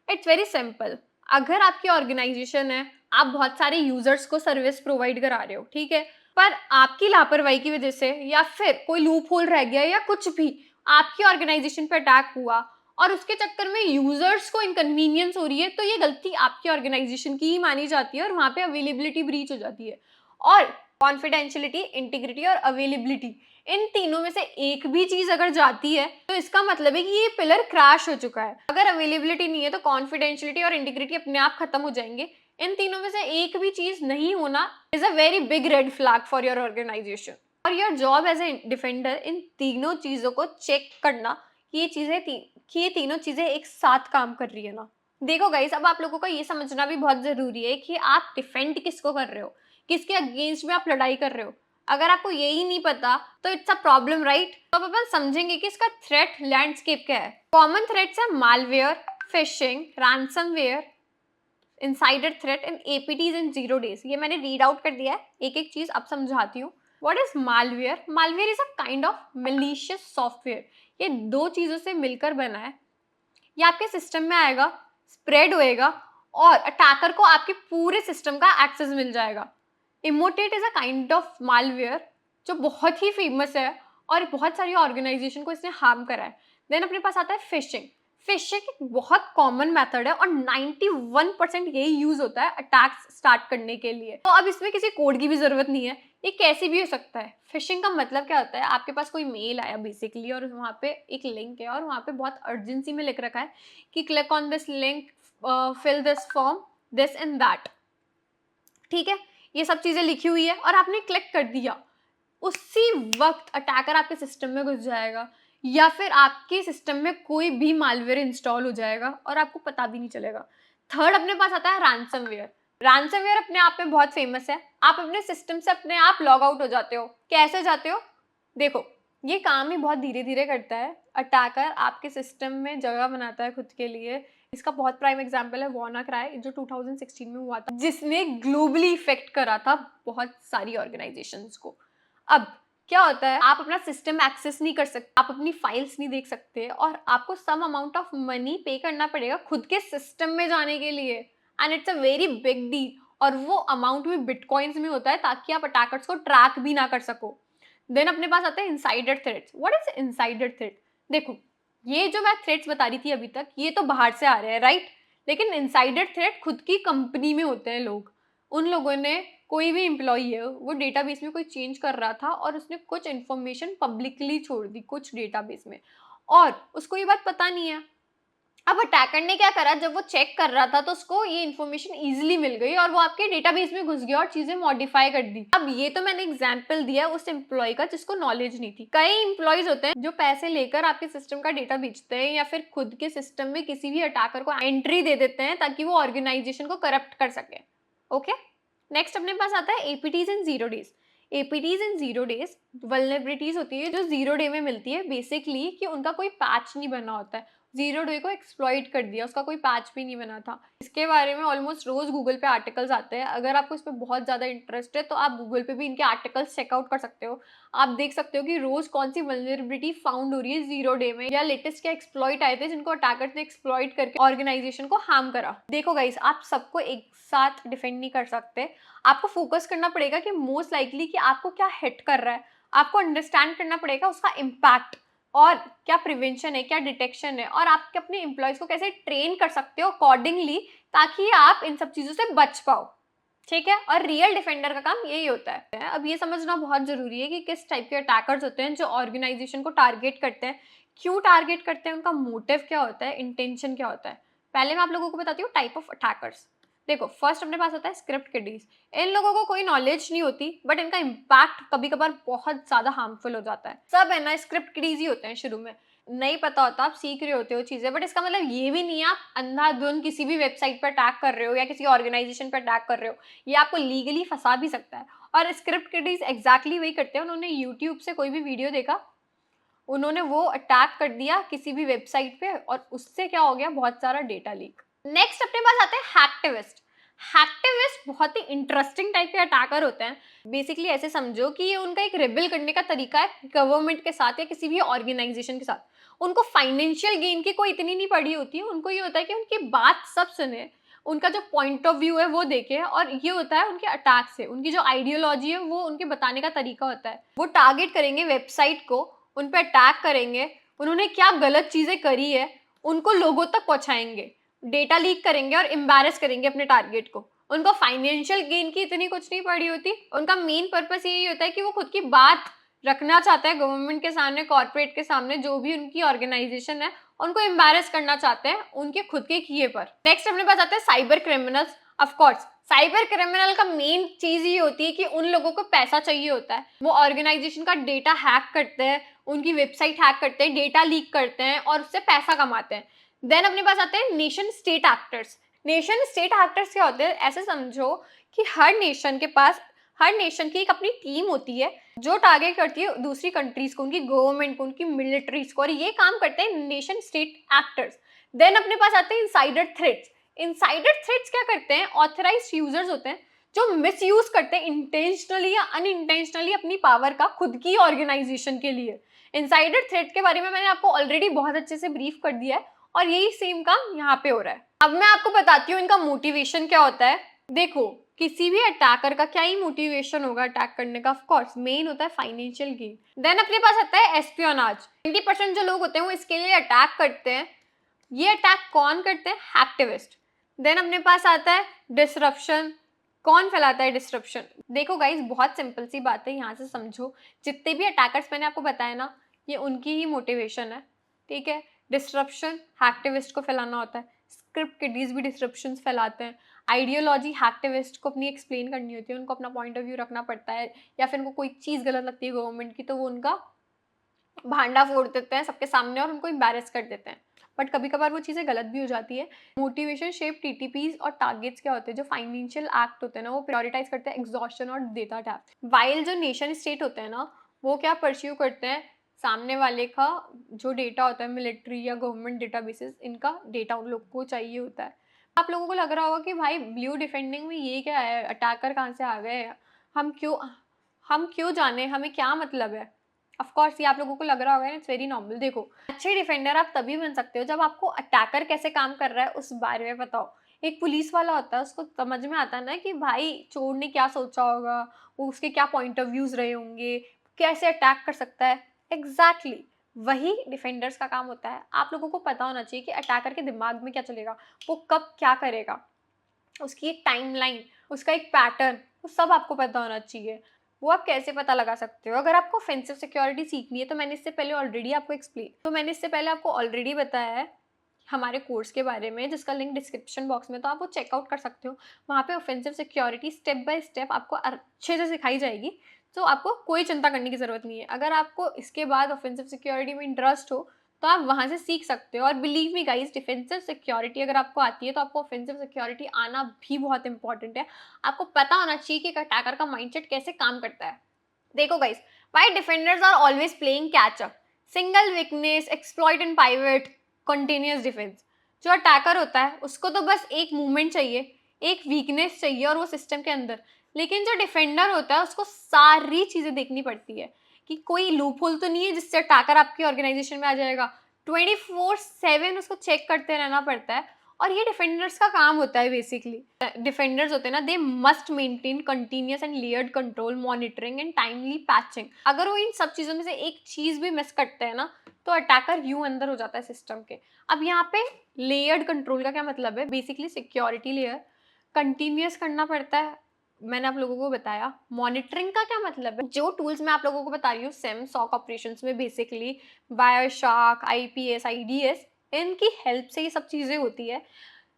इट्स वेरी सिंपल। अगर आपकी ऑर्गेनाइजेशन है, आप बहुत सारे यूजर्स को सर्विस प्रोवाइड करा रहे हो, ठीक है, पर आपकी लापरवाही की वजह से या फिर कोई लूप होल रह गया या कुछ भी, आपकी ऑर्गेनाइजेशन पे अटैक हुआ और उसके चक्कर में यूजर्स को इनकन्वीनियंस हो रही है, तो ये गलती आपकी ऑर्गेनाइजेशन की ही मानी जाती है और वहां पे अवेलेबिलिटी ब्रीच हो जाती है। और कॉन्फिडेंशियलिटी, इंटीग्रिटी और अवेलेबिलिटी, इन तीनों में से एक भी चीज अगर जाती है तो इसका मतलब है कि ये पिलर क्रैश हो चुका है। अगर अवेलेबिलिटी नहीं है तो कॉन्फिडेंशियलिटी और इंटीग्रिटी अपने आप खत्म हो जाएंगे। इन तीनों में से एक भी चीज नहीं होना is a very big red flag for your organisation. और your job as a defender इन तीनों चीजों को चेक करना कि ये तीनों चीजें एक साथ काम कर रही है ना। देखो गाइस, अब आप लोगों को ये समझना भी बहुत जरूरी है कि आप डिफेंड किसको कर रहे हो, किसके अगेंस्ट में आप लड़ाई कर रहे हो। अगर आपको यही नहीं पता तो इट्स अ प्रॉब्लम, राइट? तो अब अपन समझेंगे कि इसका थ्रेट लैंडस्केप क्या है। कॉमन थ्रेट्स है malware, fishing, ransomware, insider threat and APTs in 0 days। ये मैंने रीड आउट कर दिया है, एक एक चीज अब समझाती हूँ। What is malware? Malware is a kind of malicious software. ये दो चीजों से मिलकर बना है। ये आपके सिस्टम में आएगा, स्प्रेड होएगा और अटैकर को आपके पूरे सिस्टम का एक्सेस मिल जाएगा। Emotet is a kind of malware जो बहुत ही फेमस है और बहुत सारी ऑर्गेनाइजेशन को इसने हार्म करा है। देन अपने पास आता है फिशिंग। फिशिंग एक बहुत कॉमन मेथड है और 91% यही यूज होता है अटैक्स स्टार्ट करने के लिए। तो अब इसमें किसी कोड की भी जरूरत नहीं है, ये कैसे भी हो सकता है। फिशिंग का मतलब क्या होता है? आपके पास कोई मेल आया बेसिकली और वहाँ पे एक लिंक है और वहाँ पे बहुत अर्जेंसी में लिख रखा है कि click on this link, fill this form, this and that, ठीक है, ये सब चीजें लिखी हुई है और आपने क्लिक कर दिया। उसी वक्त अटैकर आपके सिस्टम में घुस जाएगा या फिर आपके सिस्टम में कोई भी मालवेयर इंस्टॉल हो जाएगा और आपको पता भी नहीं चलेगा। थर्ड अपने पास आता है रैंसमवेयर। रैंसमवेयर अपने आप में बहुत फेमस है। आप अपने सिस्टम से अपने आप लॉग आउट हो जाते हो। कैसे जाते हो? देखो, ये काम ही बहुत धीरे धीरे करता है। अटैकर आपके सिस्टम में जगह बनाता है खुद के लिए। इसका बहुत प्राइम एग्जांपल है WannaCry जो 2016 में हुआ था, जिसने ग्लोबली इफेक्ट करा था बहुत सारी ऑर्गेनाइजेशंस को। अब क्या होता है, आप अपना सिस्टम एक्सेस नहीं कर सकते, आप अपनी फाइल्स नहीं देख सकते और आपको सम अमाउंट ऑफ मनी पे करना पड़ेगा खुद के सिस्टम में जाने के लिए, and it's a very big deal. और वो अमाउंट भी बिटकॉइंस में होता है ताकि आप अटैकर्स को ट्रैक भी ना कर सको। देन अपने पास आता है insider threats. What is insider threat? देखो, ये जो मैं थ्रेट्स बता रही थी अभी तक, ये तो बाहर से आ रहे हैं, राइट? लेकिन इनसाइडर थ्रेट खुद की कंपनी में होते हैं लोग। उन लोगों ने, कोई भी एम्प्लॉई है, वो डेटाबेस में कोई चेंज कर रहा था और उसने कुछ इन्फॉर्मेशन पब्लिकली छोड़ दी कुछ डेटाबेस में, और उसको ये बात पता नहीं है। अब अटैकर ने क्या करा, जब वो चेक कर रहा था तो उसको ये इन्फॉर्मेशन इजीली मिल गई और वो आपके डेटाबेस में घुस गया और चीजें मॉडिफाई कर दी। अब ये तो मैंने एग्जांपल दिया उस एम्प्लॉय का जिसको नॉलेज नहीं थी। कई एम्प्लॉयज होते हैं जो पैसे लेकर आपके सिस्टम का डेटा बेचते हैं या फिर खुद के सिस्टम में किसी भी अटैकर को एंट्री दे देते हैं ताकि वो ऑर्गेनाइजेशन को करप्ट कर सके। ओके, नेक्स्ट अपने पास आता है एपीटीज इन 0 डेज। एपीटीज इन 0 डेज वल्नरेबिलिटीज होती है जो 0 डे में मिलती है, बेसिकली कि उनका कोई पैच नहीं बना होता है, 0 डे को एक्सप्लॉइट कर दिया, उसका कोई पैच भी नहीं बना था। इसके बारे में ऑलमोस्ट रोज गूगल पे आर्टिकल्स आते हैं। अगर आपको इस पर बहुत ज़्यादा इंटरेस्ट है तो आप गूगल पे भी इनके आर्टिकल्स चेकआउट कर सकते हो। आप देख सकते हो कि रोज कौन सी वल्नरेबिलिटी फाउंड हो रही है 0 डे में, या लेटेस्ट क्या एक्सप्लॉइट आए थे जिनको अटैकर्स ने एक्सप्लॉइट करके ऑर्गेनाइजेशन को हार्म करा। देखो गाइस, आप सबको एक साथ डिफेंड नहीं कर सकते। आपको फोकस करना पड़ेगा कि मोस्ट लाइकली कि आपको क्या हिट कर रहा है। आपको अंडरस्टैंड करना पड़ेगा उसका इम्पैक्ट और क्या प्रिवेंशन है, क्या डिटेक्शन है, और आप अपने एम्प्लॉयज को कैसे ट्रेन कर सकते हो अकॉर्डिंगली ताकि आप इन सब चीजों से बच पाओ। ठीक है, और रियल डिफेंडर का काम यही होता है। अब ये समझना बहुत जरूरी है कि किस टाइप के अटैकर्स होते हैं जो ऑर्गेनाइजेशन को टारगेट करते हैं, क्यों टारगेट करते हैं, उनका मोटिव क्या होता है, इंटेंशन क्या होता है। पहले मैं आप लोगों को बताती हूँ टाइप ऑफ अटैकर्स। देखो, फर्स्ट अपने पास होता है स्क्रिप्ट किडीज। इन लोगों को कोई नॉलेज नहीं होती बट इनका इम्पैक्ट कभी कभार बहुत ज्यादा हार्मफुल हो जाता है। सब है ना स्क्रिप्ट किडीज ही होते हैं, शुरू में नहीं पता होता, आप सीख रहे होते हो चीजें, बट इसका मतलब ये भी नहीं है आप अंधाधुन किसी भी वेबसाइट पर अटैक कर रहे हो या किसी ऑर्गेनाइजेशन पर अटैक कर रहे हो। ये आपको लीगली फंसा भी सकता है। और स्क्रिप्ट किडीज एग्जैक्टली वही करते हैं। उन्होंने यूट्यूब से कोई भी वीडियो देखा, उन्होंने वो अटैक कर दिया किसी भी वेबसाइट पे और उससे क्या हो गया, बहुत सारा डेटा लीक। नेक्स्ट अपने पास आते हैं हैकटिविस्ट। हैकटिविस्ट बहुत ही इंटरेस्टिंग टाइप के अटैकर होते हैं। बेसिकली ऐसे समझो कि ये उनका एक रिबेल करने का तरीका है गवर्नमेंट के साथ या किसी भी ऑर्गेनाइजेशन के साथ। उनको फाइनेंशियल गेन की कोई इतनी नहीं पड़ी होती है, उनको ये होता है कि उनकी बात सब सुने, उनका जो पॉइंट ऑफ व्यू है वो देखे, और ये होता है उनके अटैक से, उनकी जो आइडियोलॉजी है वो उनके बताने का तरीका होता है। वो टारगेट करेंगे वेबसाइट को, उन पर अटैक करेंगे, उन्होंने क्या गलत चीजें करी है उनको लोगों तक पहुंचाएंगे, डेटा लीक करेंगे और एम्बैरेस करेंगे अपने टारगेट को। उनको फाइनेंशियल गेन की इतनी कुछ नहीं पड़ी होती, उनका मेन पर्पस यही होता है कि वो खुद की बात रखना चाहता है गवर्नमेंट के सामने, कॉर्पोरेट के सामने, जो भी उनकी ऑर्गेनाइजेशन है, उनको एम्बैरेस करना चाहते हैं उनके खुद के किए पर। नेक्स्ट अपने पास आते हैं cyber criminals. Of course cyber criminal का मेन चीज ये होती है कि उन लोगों को पैसा चाहिए होता है। वो ऑर्गेनाइजेशन का डेटा हैक करते हैं, उनकी वेबसाइट हैक करते हैं, डेटा लीक करते हैं और उससे पैसा कमाते हैं। देन अपने पास आते हैं nation state actors. Nation state actors क्या होते हैं, ऐसे समझो कि हर नेशन के पास, हर नेशन की एक अपनी टीम होती है जो टारगेट करती है दूसरी कंट्रीज को, उनकी गवर्नमेंट को, उनकी मिलिट्रीज को, और ये काम करते हैं नेशन स्टेट एक्टर्स। देन अपने पास आते हैं इनसाइडर थ्रेट्स। इनसाइडर थ्रेट्स क्या करते हैं, ऑथराइज्ड यूजर्स होते हैं जो मिसयूज करते हैं इंटेंशनली या अनइंटेंशनली अपनी पावर का खुद की ऑर्गेनाइजेशन के लिए। इनसाइडर थ्रेट के बारे में मैंने आपको ऑलरेडी बहुत अच्छे से ब्रीफ कर दिया है और यही सेम काम यहाँ पे हो रहा है। अब मैं आपको बताती हूँ इनका मोटिवेशन क्या होता है। देखो, किसी भी अटैकर का क्या ही मोटिवेशन होगा अटैक करने का, ऑफ कोर्स मेन होता है फाइनेंशियल गेन। देन अपने पास आता है एस्पियोनाज। 20% जो लोग होते हैं वो इसके लिए अटैक करते हैं। ये अटैक कौन करते हैं, हैकटिविस्ट। देन अपने पास आता है डिसरप्शन। कौन फैलाता है डिसरप्शन? देखो गाइस, बहुत सिंपल सी बात है, यहाँ से समझो। जितने भी अटैकर्स मैंने आपको बताया ना, ये उनकी ही मोटिवेशन है। ठीक है, डिसरप्शन हैकटिविस्ट को फैलाना होता है। स्क्रिप्ट किडीज भी डिसरप्शन फैलाते हैं। आइडियोलॉजी हैकटिविस्ट को अपनी एक्सप्लेन करनी होती है, उनको अपना पॉइंट ऑफ व्यू रखना पड़ता है, या फिर उनको कोई चीज़ गलत लगती है गवर्नमेंट की तो वो उनका भांडा फोड़ देते हैं सबके सामने और उनको एम्बैरेस कर देते हैं। बट कभी कभार वो चीज़ें गलत भी हो जाती है। मोटिवेशन शेप टीटीपीज और टारगेट्स क्या होते हैं, जो फाइनेंशियल एक्ट होते हैं ना, वो प्रायोरिटाइज करते हैं एग्जॉस्शन और डेटा टैप। वाइल जो नेशन स्टेट होते हैं ना, वो क्या परस्यू करते हैं, सामने वाले का जो डेटा होता है, मिलिट्री या गवर्नमेंट डेटाबेसेस, इनका डेटा उन लोगों को चाहिए होता है। आप लोगों को लग रहा होगा कि भाई ब्लू डिफेंडिंग में ये क्या है, अटैकर कहाँ से आ गए, हम क्यों हम क्यों जाने, हमें क्या मतलब है? ऑफ कोर्स ये आप लोगों को लग रहा होगा, इट्स वेरी नॉर्मल। देखो, अच्छे डिफेंडर आप तभी बन सकते हो जब आपको अटैकर कैसे काम कर रहा है उस बारे में पता हो। एक पुलिस वाला होता है, उसको समझ में आता है ना कि भाई चोर ने क्या सोचा होगा, वो उसके क्या पॉइंट ऑफ व्यूज रहे होंगे, कैसे अटैक कर सकता है। एग्जैक्टली वही डिफेंडर्स का काम होता है। आप लोगों को पता होना चाहिए कि अटैकर के दिमाग में क्या चलेगा, वो कब क्या करेगा, उसकी एक टाइमलाइन, उसका एक पैटर्न, वो सब आपको पता होना चाहिए। वो आप कैसे पता लगा सकते हो? अगर आपको ऑफेंसिव सिक्योरिटी सीखनी है, तो मैंने इससे पहले आपको ऑलरेडी बताया है हमारे कोर्स के बारे में, जिसका लिंक डिस्क्रिप्शन बॉक्स में, तो आप वो चेकआउट कर सकते हो। वहाँ पे offensive security step by step आपको अच्छे से सिखाई जाएगी, तो आपको कोई चिंता करने की ज़रूरत नहीं है। अगर आपको इसके बाद ऑफेंसिव सिक्योरिटी में इंटरेस्ट हो, तो आप वहाँ से सीख सकते हो। और believe me guys, defensive security अगर आपको आती है, तो आपको ऑफेंसिव सिक्योरिटी आना भी बहुत इंपॉर्टेंट है। आपको पता होना चाहिए कि एक अटैकर का माइंडसेट कैसे काम करता है। देखो guys, why defenders are always playing catch up, single weakness, exploit and pivot, continuous defence. जो अटैकर होता है उसको तो बस एक मूवमेंट चाहिए, एक वीकनेस चाहिए, और वो सिस्टम के अंदर। लेकिन जो डिफेंडर होता है उसको सारी चीजें देखनी पड़ती है कि कोई लूप होल तो नहीं है जिससे अटैकर आपकी ऑर्गेनाइजेशन में आ जाएगा। 24/7 उसको चेक करते रहना पड़ता है, और ये डिफेंडर्स का काम होता है। बेसिकली डिफेंडर्स होते हैं ना, they must maintain continuous and layered control, monitoring and timely patching. अगर वो इन सब चीज़ों में से एक चीज़ भी मिस करते हैं ना, तो अटैकर यूं अंदर हो जाता है सिस्टम के। अब यहाँ पे लेयर्ड कंट्रोल का क्या मतलब है? बेसिकली सिक्योरिटी लेयर कंटिन्यूअस करना पड़ता है, मैंने आप लोगों को बताया। मॉनिटरिंग का क्या मतलब है? जो टूल्स मैं आप लोगों को बता रही हूँ सिम सॉक ऑपरेशंस में, बेसिकली बायोशार्क, आईपीएस, आईडीएस, इनकी हेल्प से ये सब चीज़ें होती है।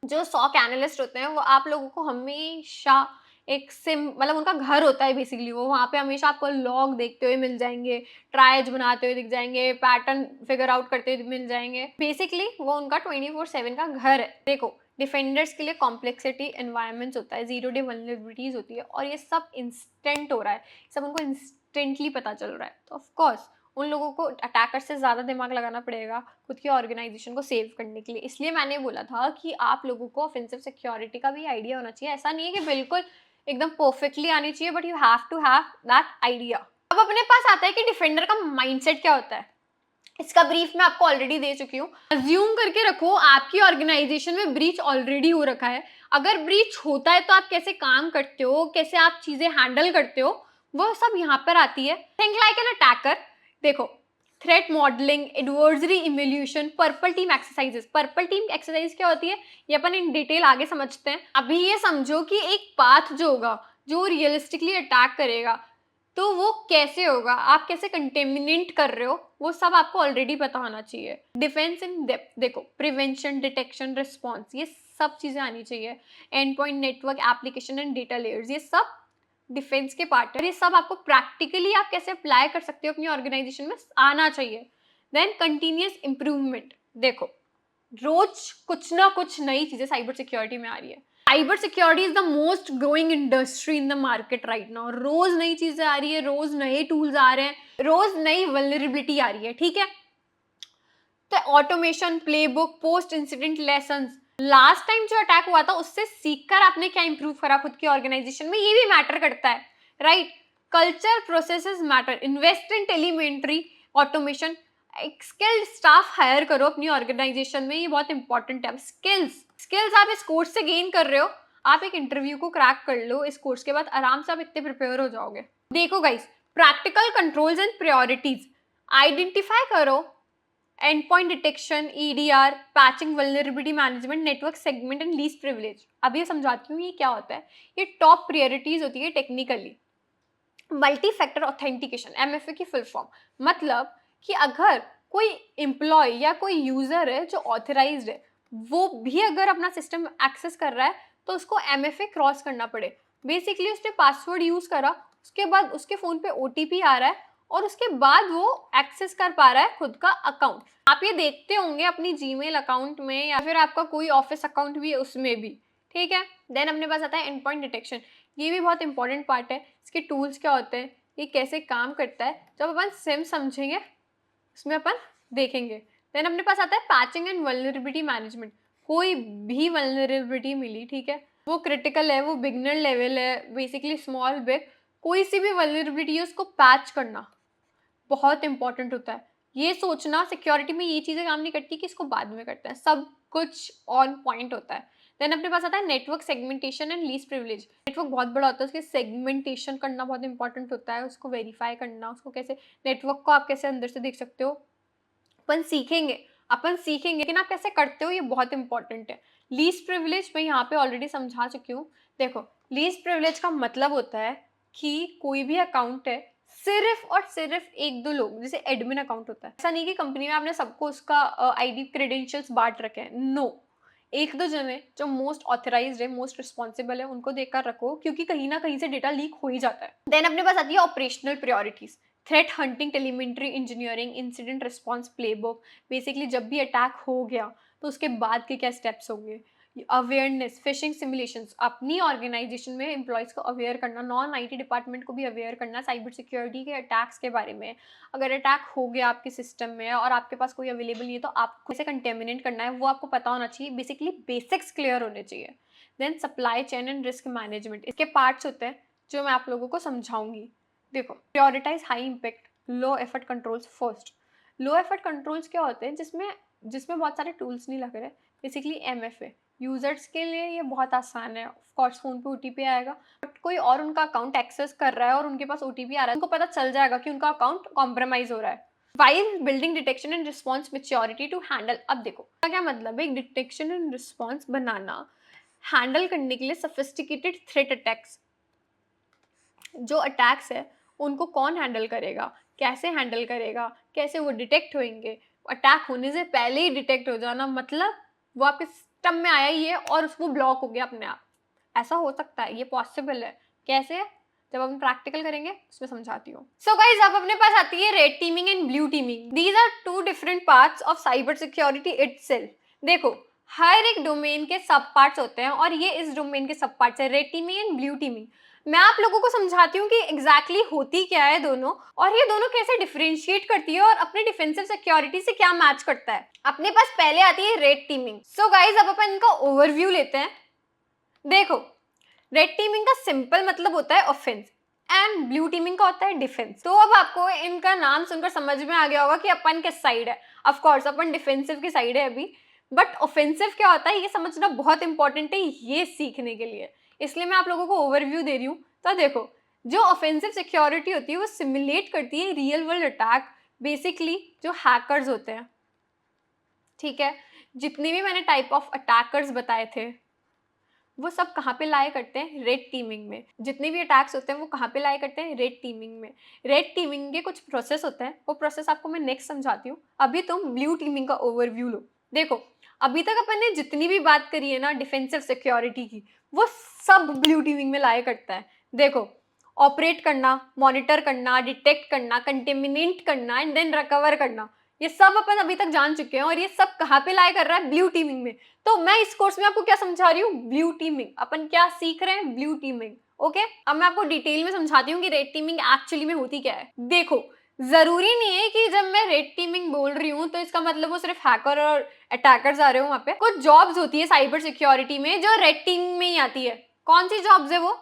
जो सॉक एनालिस्ट होते हैं वो आप लोगों को हमेशा एक सिम, मतलब उनका घर होता है बेसिकली, वो वहाँ पे हमेशा आपको लॉग देखते हुए मिल जाएंगे, ट्रायज बनाते हुए दिख जाएंगे, पैटर्न फिगर आउट करते हुए मिल जाएंगे। बेसिकली वो उनका 24/7 का घर है। देखो, डिफेंडर्स के लिए कॉम्प्लेक्सिटी एनवायरमेंट्स होता है, 0 डे वल्नरेबिलिटीज होती है, और ये सब इंस्टेंट हो रहा है, सब उनको इंस्टेंटली पता चल रहा है। तो ऑफकोर्स उन लोगों को अटैकर से ज़्यादा दिमाग लगाना पड़ेगा खुद की ऑर्गेनाइजेशन को सेव करने के लिए। इसलिए मैंने बोला था कि आप लोगों को ऑफेंसिव सिक्योरिटी का भी आइडिया होना चाहिए। ऐसा नहीं है कि बिल्कुल एकदम परफेक्टली आनी चाहिए, but you have to have that idea. अब अपने पास आता है कि डिफेंडर का माइंडसेट क्या होता है। इसका ब्रीफ मैं आपको ऑलरेडी दे चुकी हूँ। अज्यूम करके रखो आपकी ऑर्गेनाइजेशन में ब्रीच ऑलरेडी हो रखा है। अगर ब्रीच होता है तो आप कैसे काम करते हो, कैसे आप चीजें हैंडल करते हो, वो सब यहाँ पर आती है। Think like an attacker. देखो, threat modelling, adversary evolution, purple team exercises. Purple team exercise क्या होती है ये अपन इन डिटेल आगे समझते हैं। अभी ये समझो कि एक पाथ जो होगा, जो रियलिस्टिकली अटैक करेगा, तो वो कैसे होगा, आप कैसे कंटेमिनेट कर रहे हो, वो सब आपको ऑलरेडी पता होना चाहिए। डिफेंस इन डेप्थ, देखो, प्रिवेंशन, डिटेक्शन, रिस्पॉन्स, ये सब चीजें आनी चाहिए। And point, network, application and data layers, ये सब डिफेंस के पार्ट है। ये सब आपको प्रैक्टिकली आप कैसे अप्लाई कर सकते हो अपनी ऑर्गेनाइजेशन में आना चाहिए। Then continuous improvement. देखो, रोज कुछ ना कुछ नई चीजें साइबर सिक्योरिटी में आ रही है। Cyber security is the most growing industry in the market right now. रोज नई चीजें आ रही है, रोज नए टूल्स आ रहे हैं, रोज नई वल्नरेबिलिटी आ रही है, ठीक है। तो automation, playbook, post incident lessons, last time जो अटैक हुआ था उससे सीखकर आपने क्या इंप्रूव करा खुद की ऑर्गेनाइजेशन में, ये भी मैटर करता है, right. Culture, processes matter. Invest in telemetry, automation, एक स्किल्ड स्टाफ हायर करो अपनी ऑर्गेनाइजेशन में, ये बहुत इंपॉर्टेंट है। स्किल्स आप इस कोर्स से गेन कर रहे हो, आप एक इंटरव्यू को क्रैक कर लो इस कोर्स के बाद, आराम से आप इतने प्रिपेयर हो जाओगे। देखो गाइस, practical controls and priorities, identify करो endpoint detection, EDR, patching, vulnerability management, network segment and least privilege. अब ये समझाती हूँ ये क्या होता है। ये टॉप प्रायोरिटीज होती है technically. Multi factor authentication, MFA की फुल फॉर्म, मतलब कि अगर कोई एम्प्लॉय या कोई यूजर है जो ऑथराइज्ड है, वो भी अगर अपना सिस्टम एक्सेस कर रहा है, तो उसको एमएफए क्रॉस करना पड़े। बेसिकली उसने पासवर्ड यूज करा, उसके बाद उसके फोन पे ओटीपी आ रहा है, और उसके बाद वो एक्सेस कर पा रहा है खुद का अकाउंट। आप ये देखते होंगे अपनी जीमेल अकाउंट में, या फिर आपका कोई ऑफिस अकाउंट भी है उसमें भी, ठीक है। देन अपने पास आता है एंड पॉइंट डिटेक्शन। ये भी बहुत इंपॉर्टेंट पार्ट है। इसके टूल्स क्या होते हैं, ये कैसे काम करता है, जब अपन सिम समझेंगे उसमें अपन देखेंगे। देन अपने पास आता है पैचिंग एंड वल्नरेबिलिटी मैनेजमेंट। कोई भी वल्नरेबिलिटी मिली, ठीक है, वो क्रिटिकल है, वो बिगनर लेवल है, बेसिकली स्मॉल बिग, कोई सी भी वल्नरेबिलिटी है उसको पैच करना बहुत इंपॉर्टेंट होता है। ये सोचना सिक्योरिटी में ये चीज़ें काम नहीं करती कि इसको बाद में करते हैं, सब कुछ ऑन पॉइंट होता है। देन अपने पास आता है network segmentation and least privilege. Network बहुत बड़ा होता है, उसके सेगमेंटेशन करना बहुत इंपॉर्टेंट होता है, उसको वेरीफाई करना, उसको कैसे, नेटवर्क को आप कैसे अंदर से देख सकते हो, अपन सीखेंगे लेकिन आप कैसे करते हो ये बहुत इंपॉर्टेंट है। लीस्ट प्रिविलेज मैं यहाँ पे ऑलरेडी समझा चुकी हूँ। देखो, लीस्ट प्रिविलेज का मतलब होता है कि कोई भी अकाउंट है, सिर्फ और सिर्फ एक दो लोग, जैसे एडमिन अकाउंट होता है, ऐसा नहीं कि कंपनी में आपने सबको उसका आईडी क्रेडेंशियल्स बांट रखे हैं, नो। एक दो जने जो मोस्ट ऑथराइज्ड है, मोस्ट रिस्पॉन्सिबल है, उनको देखकर रखो, क्योंकि कहीं ना कहीं से डेटा लीक हो ही जाता है। देन अपने पास आती है operational priorities, threat hunting, telemetry engineering, incident response playbook. Basically जब भी अटैक हो गया तो उसके बाद के क्या स्टेप्स होंगे, अवेयरनेस, फिशिंग सिमुलेशंस, अपनी ऑर्गेनाइजेशन में एम्प्लॉयज़ को अवेयर करना, नॉन आईटी डिपार्टमेंट को भी अवेयर करना साइबर सिक्योरिटी के अटैक्स के बारे में। अगर अटैक हो गया आपके सिस्टम में और आपके पास कोई अवेलेबल नहीं है तो आपको कैसे कंटेमिनेट करना है वो आपको पता होना चाहिए। बेसिकली बेसिक्स क्लियर होने चाहिए। Then supply chain and risk management, इसके पार्ट्स होते हैं जो मैं आप लोगों को समझाऊंगी। देखो, prioritise high impact low effort controls first. Low effort controls क्या होते हैं, जिसमें जिसमें बहुत सारे टूल्स नहीं लग रहे। बेसिकली MFA यूजर्स के लिए ये बहुत आसान है। ऑफकोर्स फोन पे OTP आएगा, बट कोई और उनका अकाउंट एक्सेस कर रहा है और उनके पास OTP आ रहा है, उनको पता चल जाएगा कि उनका अकाउंट कॉम्प्रोमाइज हो रहा है। 5 building detection and response maturity to handle. अब देखो क्या मतलब है, एक डिटेक्शन एंड रिस्पॉन्स बनाना, हैंडल करने के लिए सफिस्टिकेटेड थ्रेट अटैक्स। जो अटैक्स है उनको कौन हैंडल करेगा, कैसे हैंडल करेगा, कैसे वो डिटेक्ट होंगे। अटैक होने से पहले ही डिटेक्ट हो जाना, मतलब वो आपके सिस्टम में आया ही है और वो ब्लॉक हो गया अपने आप। ऐसा हो सकता है, ये पॉसिबल है। कैसे, जब हम प्रैक्टिकल करेंगे उसमें समझाती हूँ। सो गाइस, अब अपने पास आती है red teaming and blue teaming. These are two different parts of cyber security itself. देखो, हर एक डोमेन के सब पार्ट्स होते हैं और ये इस डोमेन के सब पार्ट्स है, red teaming and blue teeming. मैं आप लोगों को समझाती हूँ कि एग्जैक्टली होती क्या है दोनों, और ये दोनों कैसे डिफरेंशिएट करती है और अपने डिफेंसिव सिक्योरिटी से क्या मैच करता है। अपने पास पहले आती है रेड टीमिंग। सो गाइस, अब अपन इनका ओवरव्यू लेते हैं। देखो, रेड टीमिंग का सिंपल मतलब होता है ऑफेंस एंड ब्लू टीमिंग का होता है डिफेंस। तो अब आपको इनका नाम सुनकर समझ में आ गया होगा कि अपन किस साइड है। ऑफ कोर्स अपन डिफेंसिव की साइड है अभी, बट ऑफेंसिव क्या होता है ये समझना बहुत इंपॉर्टेंट है ये सीखने के लिए, इसलिए मैं आप लोगों को ओवरव्यू दे रही हूँ। तो देखो, जो ऑफेंसिव सिक्योरिटी होती है वो सिमुलेट करती है रियल वर्ल्ड अटैक, बेसिकली जो हैकर्स होते हैं, ठीक है। जितने भी मैंने टाइप ऑफ अटैकर्स बताए थे वो सब कहाँ पे लाया करते हैं, रेड टीमिंग में। जितने भी अटैक्स होते हैं वो कहाँ पे लाया करते हैं, रेड टीमिंग में। रेड टीमिंग के कुछ प्रोसेस होते हैं, वो प्रोसेस आपको मैं नेक्स्ट समझाती हूँ। अभी तुम ब्लू टीमिंग का ओवरव्यू लो। देखो, अभी तक अपन ने जितनी भी बात करी है ना डिफेंसिव सिक्योरिटी की, वो सब ब्लू टीमिंग में लाया करता है। देखो, ऑपरेट करना, मॉनिटर करना, डिटेक्ट करना, कंटेमिनेट करना एंड देन रिकवर करना, ये सब अपन अभी तक जान चुके हैं और ये सब कहाँ पे लाया कर रहा है, ब्लू टीमिंग में। तो मैं इस कोर्स में आपको क्या समझा रही हूँ, ब्लू टीमिंग। अपन क्या सीख रहे हैं, ब्लू टीमिंग। ओके, अब मैं आपको डिटेल में समझाती हूँ कि रेड टीमिंग एक्चुअली में होती क्या है। देखो, जरूरी नहीं है कि जब मैं रेड टीमिंग बोल रही हूँ तो इसका मतलब वो सिर्फ हैकर और अटैकर्स आ रहे हो। वहाँ पे कुछ जॉब्स होती है साइबर सिक्योरिटी में जो रेड टीमिंग में ही आती है। कौन सी जॉब्स है वो,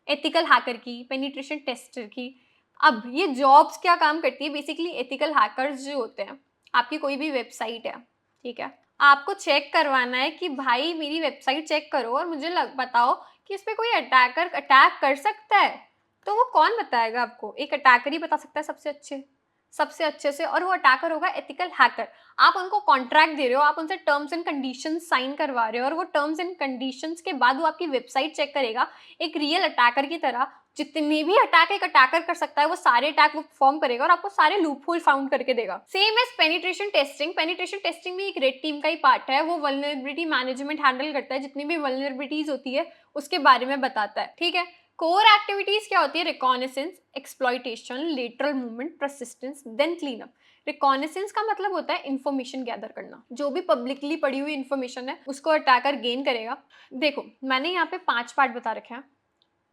एथिकल हैकर की, पेनिट्रेशन टेस्टर की। अब ये जॉब्स क्या काम करती है, बेसिकली एथिकल हैकर्स जो होते हैं, आपकी कोई भी वेबसाइट है, ठीक है, आपको चेक करवाना है कि भाई मेरी वेबसाइट चेक करो और मुझे बताओ कि इस पर कोई अटैकर अटैक कर सकता है। तो वो कौन बताएगा आपको, एक अटैकर ही बता सकता है सबसे अच्छे से, और वो अटैकर होगा एथिकल हैकर। आप उनको कॉन्ट्रैक्ट दे रहे हो, आप उनसे टर्म्स एंड कंडीशंस साइन करवा रहे हो, और वो टर्म्स एंड कंडीशंस के बाद वो आपकी वेबसाइट चेक करेगा एक रियल अटैकर की तरह। जितने भी अटैक एक अटैकर कर सकता है वो सारे अटैक वो परफॉर्म करेगा और आपको सारे लूपहोल फाउंड करके देगा। Same as penetration testing. Penetration testing भी एक रेड टीम का ही पार्ट है। वो वल्नरेबिलिटी मैनेजमेंट हैंडल करता है, जितनी भी वल्नरेबिलिटीज होती है उसके बारे में बताता है, ठीक है। कोर एक्टिविटीज क्या होती है, reconnaissance, exploitation, lateral movement, persistence, then clean up. Reconnaissance का मतलब होता है इंफॉर्मेशन गैदर करना, जो भी पब्लिकली पड़ी हुई इंफॉर्मेशन है उसको अटैकर गेन करेगा। देखो, मैंने यहाँ पे 5 पार्ट बता रखे हैं,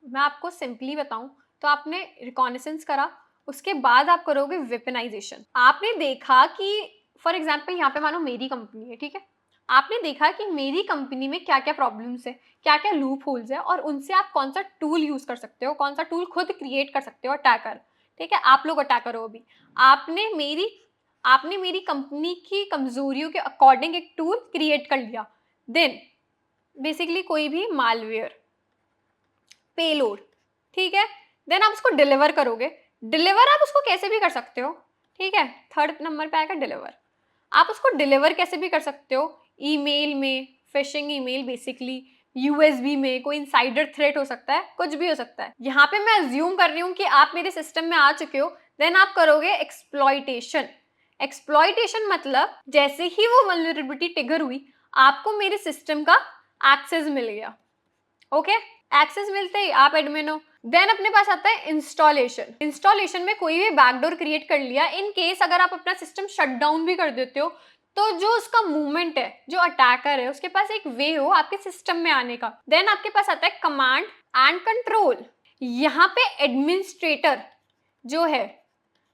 मैं आपको सिंपली बताऊं तो आपने रिकॉनेसेंस करा, उसके बाद आप करोगे वेपनाइजेशन। आपने देखा कि फॉर एग्जाम्पल यहाँ पे मानो मेरी कंपनी है, ठीक है, आपने देखा कि मेरी कंपनी में क्या क्या प्रॉब्लम्स है, क्या क्या लूप होल्स है, और उनसे आप कौन सा टूल यूज कर सकते हो, कौन सा टूल खुद क्रिएट कर सकते हो अटैकर। ठीक है, आप लोग अटैकर हो अभी। आपने मेरी कंपनी की कमजोरियों के अकॉर्डिंग एक टूल क्रिएट कर लिया। देन बेसिकली कोई भी मालवेयर, पेलोड, ठीक है, देन आप उसको डिलीवर करोगे। डिलीवर आप उसको कैसे भी कर सकते हो, ठीक है, थर्ड नंबर पे आएगा डिलीवर। आप उसको डिलीवर कैसे भी कर सकते हो, ईमेल में, फिशिंग ईमेल बेसिकली, यूएसबी में, कोई इनसाइडर थ्रेट हो सकता है, कुछ भी हो सकता है। यहाँ पे मैं अज्यूम कर रही हूँ कि आप मेरे सिस्टम में आ चुके हो, देन आप करोगे एक्सप्लॉइटेशन। एक्सप्लॉइटेशन मतलब जैसे ही वो वल्नरेबिलिटी ट्रिगर हुई, आपको मेरे सिस्टम का एक्सेस मिल गया। ओके, एक्सेस मिलते ही आप एडमिन हो। देन अपने पास आता है इंस्टॉलेशन। इंस्टॉलेशन में कोई भी बैकडोर क्रिएट कर लिया, इन केस अगर आप अपना सिस्टम शट डाउन भी कर देते हो, तो जो उसका मूवमेंट है, जो अटैकर है, उसके पास एक वे हो आपके सिस्टम में आने का। देन आपके पास आता है कमांड एंड कंट्रोल। यहाँ पे एडमिनिस्ट्रेटर जो है,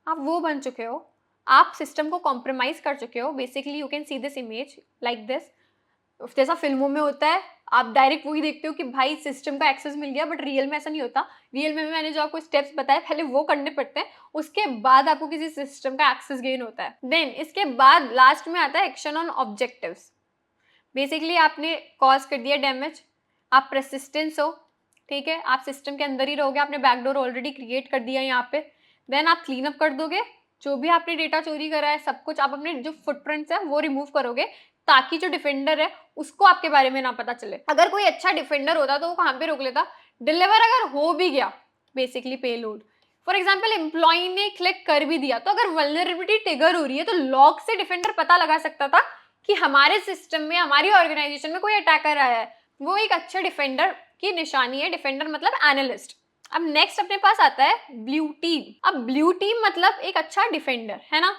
आप वो बन चुके हो, आप सिस्टम को कॉम्प्रोमाइज कर चुके हो। Basically you can see this image like this, जैसा फिल्मों में होता है, आप डायरेक्ट वही देखते हो कि भाई सिस्टम का एक्सेस मिल गया, बट रियल में ऐसा नहीं होता। रियल में मैंने जो आपको स्टेप्स बताए पहले वो करने पड़ते हैं, उसके बाद आपको किसी सिस्टम का एक्सेस गेन होता है। देन इसके बाद लास्ट में आता है एक्शन ऑन ऑब्जेक्टिव्स। बेसिकली आपने कॉज कर दिया डैमेज, आप परसिस्टेंस हो, ठीक है, आप सिस्टम के अंदर ही रहोगे, आपने बैकडोर ऑलरेडी क्रिएट कर दिया यहाँ पे। देन आप क्लीन अप कर दोगे, जो भी आपने डेटा चोरी करा है सब कुछ, आप अपने जो फुटप्रिंट्स है वो रिमूव करोगे, ताकि जो डिफेंडर है उसको आपके बारे में ना पता चले। अगर कोई अच्छा डिफेंडर होता तो वो कहाँ पे रोक लेता, डिलीवर अगर हो भी गया, basically payload, for example employee ने क्लिक कर भी दिया, तो अगर वल्नरेबिलिटी ट्रिगर हो रही है तो लॉग से डिफेंडर पता लगा सकता था कि हमारे सिस्टम में, हमारी ऑर्गेनाइजेशन में कोई अटैकर आया है। वो एक अच्छे डिफेंडर की निशानी है। डिफेंडर मतलब एनालिस्ट। अब नेक्स्ट अपने पास आता है ब्लू टीम। अब ब्लू टीम मतलब एक अच्छा डिफेंडर है ना।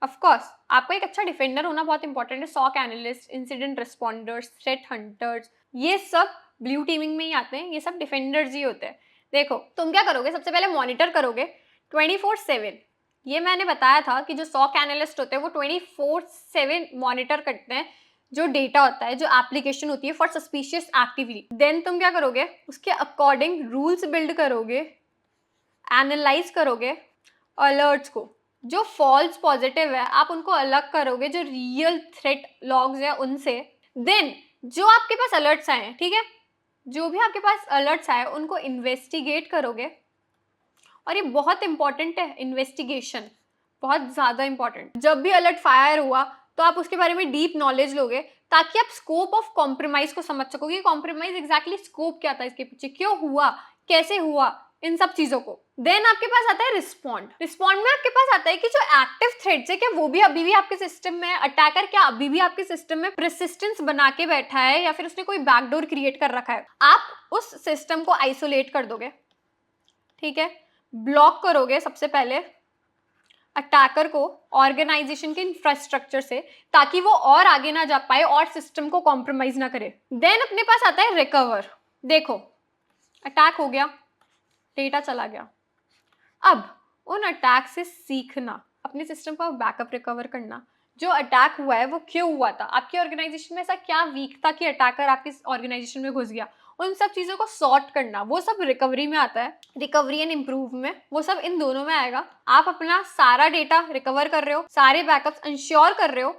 ऑफ कोर्स आपको एक अच्छा डिफेंडर होना बहुत इंपॉर्टेंट है। SOC analyst, incident responders, threat hunters, ये सब ब्लू टीमिंग में ही आते हैं, ये सब डिफेंडर्स ही होते हैं। देखो तुम क्या करोगे, सबसे पहले मॉनिटर करोगे 24/7। ये मैंने बताया था कि जो सॉक एनालिस्ट होते हैं वो 24/7 मॉनिटर करते हैं जो डेटा होता है, जो एप्लीकेशन होती है फॉर सस्पिशियस एक्टिविटी। देन तुम क्या करोगे, उसके अकॉर्डिंग रूल्स बिल्ड करोगे, एनालाइज करोगे अलर्ट्स को, जो फॉल्स पॉजिटिव है आप उनको अलग करोगे जो रियल थ्रेट लॉग्स है उनसे। देन जो आपके पास अलर्ट्स आए हैं, ठीक है, जो भी आपके पास अलर्ट्स आए उनको इन्वेस्टिगेट करोगे। और ये बहुत इंपॉर्टेंट है, इन्वेस्टिगेशन बहुत ज्यादा इंपॉर्टेंट। जब भी अलर्ट फायर हुआ तो आप उसके बारे में डीप नॉलेज लोगे, ताकि आप स्कोप ऑफ कॉम्प्रोमाइज को समझ सको कि कॉम्प्रोमाइज एग्जैक्टली स्कोप क्या था, इसके पीछे क्यों हुआ, कैसे हुआ, इन सब चीजों को। देन आपके पास आता है रिस्पॉन्ड। रिस्पॉन्ड में आपके पास आता है कि जो एक्टिव थ्रेड्स है क्या वो भी अभी भी आपके सिस्टम में है, अटैकर क्या अभी भी आपके सिस्टम में परसिस्टेंस बना के बैठा है, या फिर उसने कोई बैकडोर क्रिएट कर रखा है। आप उस सिस्टम को आइसोलेट कर दोगे, ठीक है, ब्लॉक करोगे सबसे पहले अटैकर को ऑर्गेनाइजेशन के इंफ्रास्ट्रक्चर से, ताकि वो और आगे ना जा पाए और सिस्टम को कॉम्प्रोमाइज ना करे। देन अपने पास आता है रिकवर। देखो अटैक हो गया, डेटा चला गया, अब उन अटैक से सीखना, अपने सिस्टम का बैकअप रिकवर करना, जो अटैक हुआ है वो क्यों हुआ था, आपकी ऑर्गेनाइजेशन में ऐसा क्या वीक था कि अटैकर आपकी ऑर्गेनाइजेशन में घुस गया, उन सब चीजों को सॉर्ट करना, वो सब रिकवरी में आता है। रिकवरी एंड इम्प्रूव में वो सब इन दोनों में आएगा। आप अपना सारा डेटा रिकवर कर रहे हो, सारे बैकअप्स इंश्योर कर रहे हो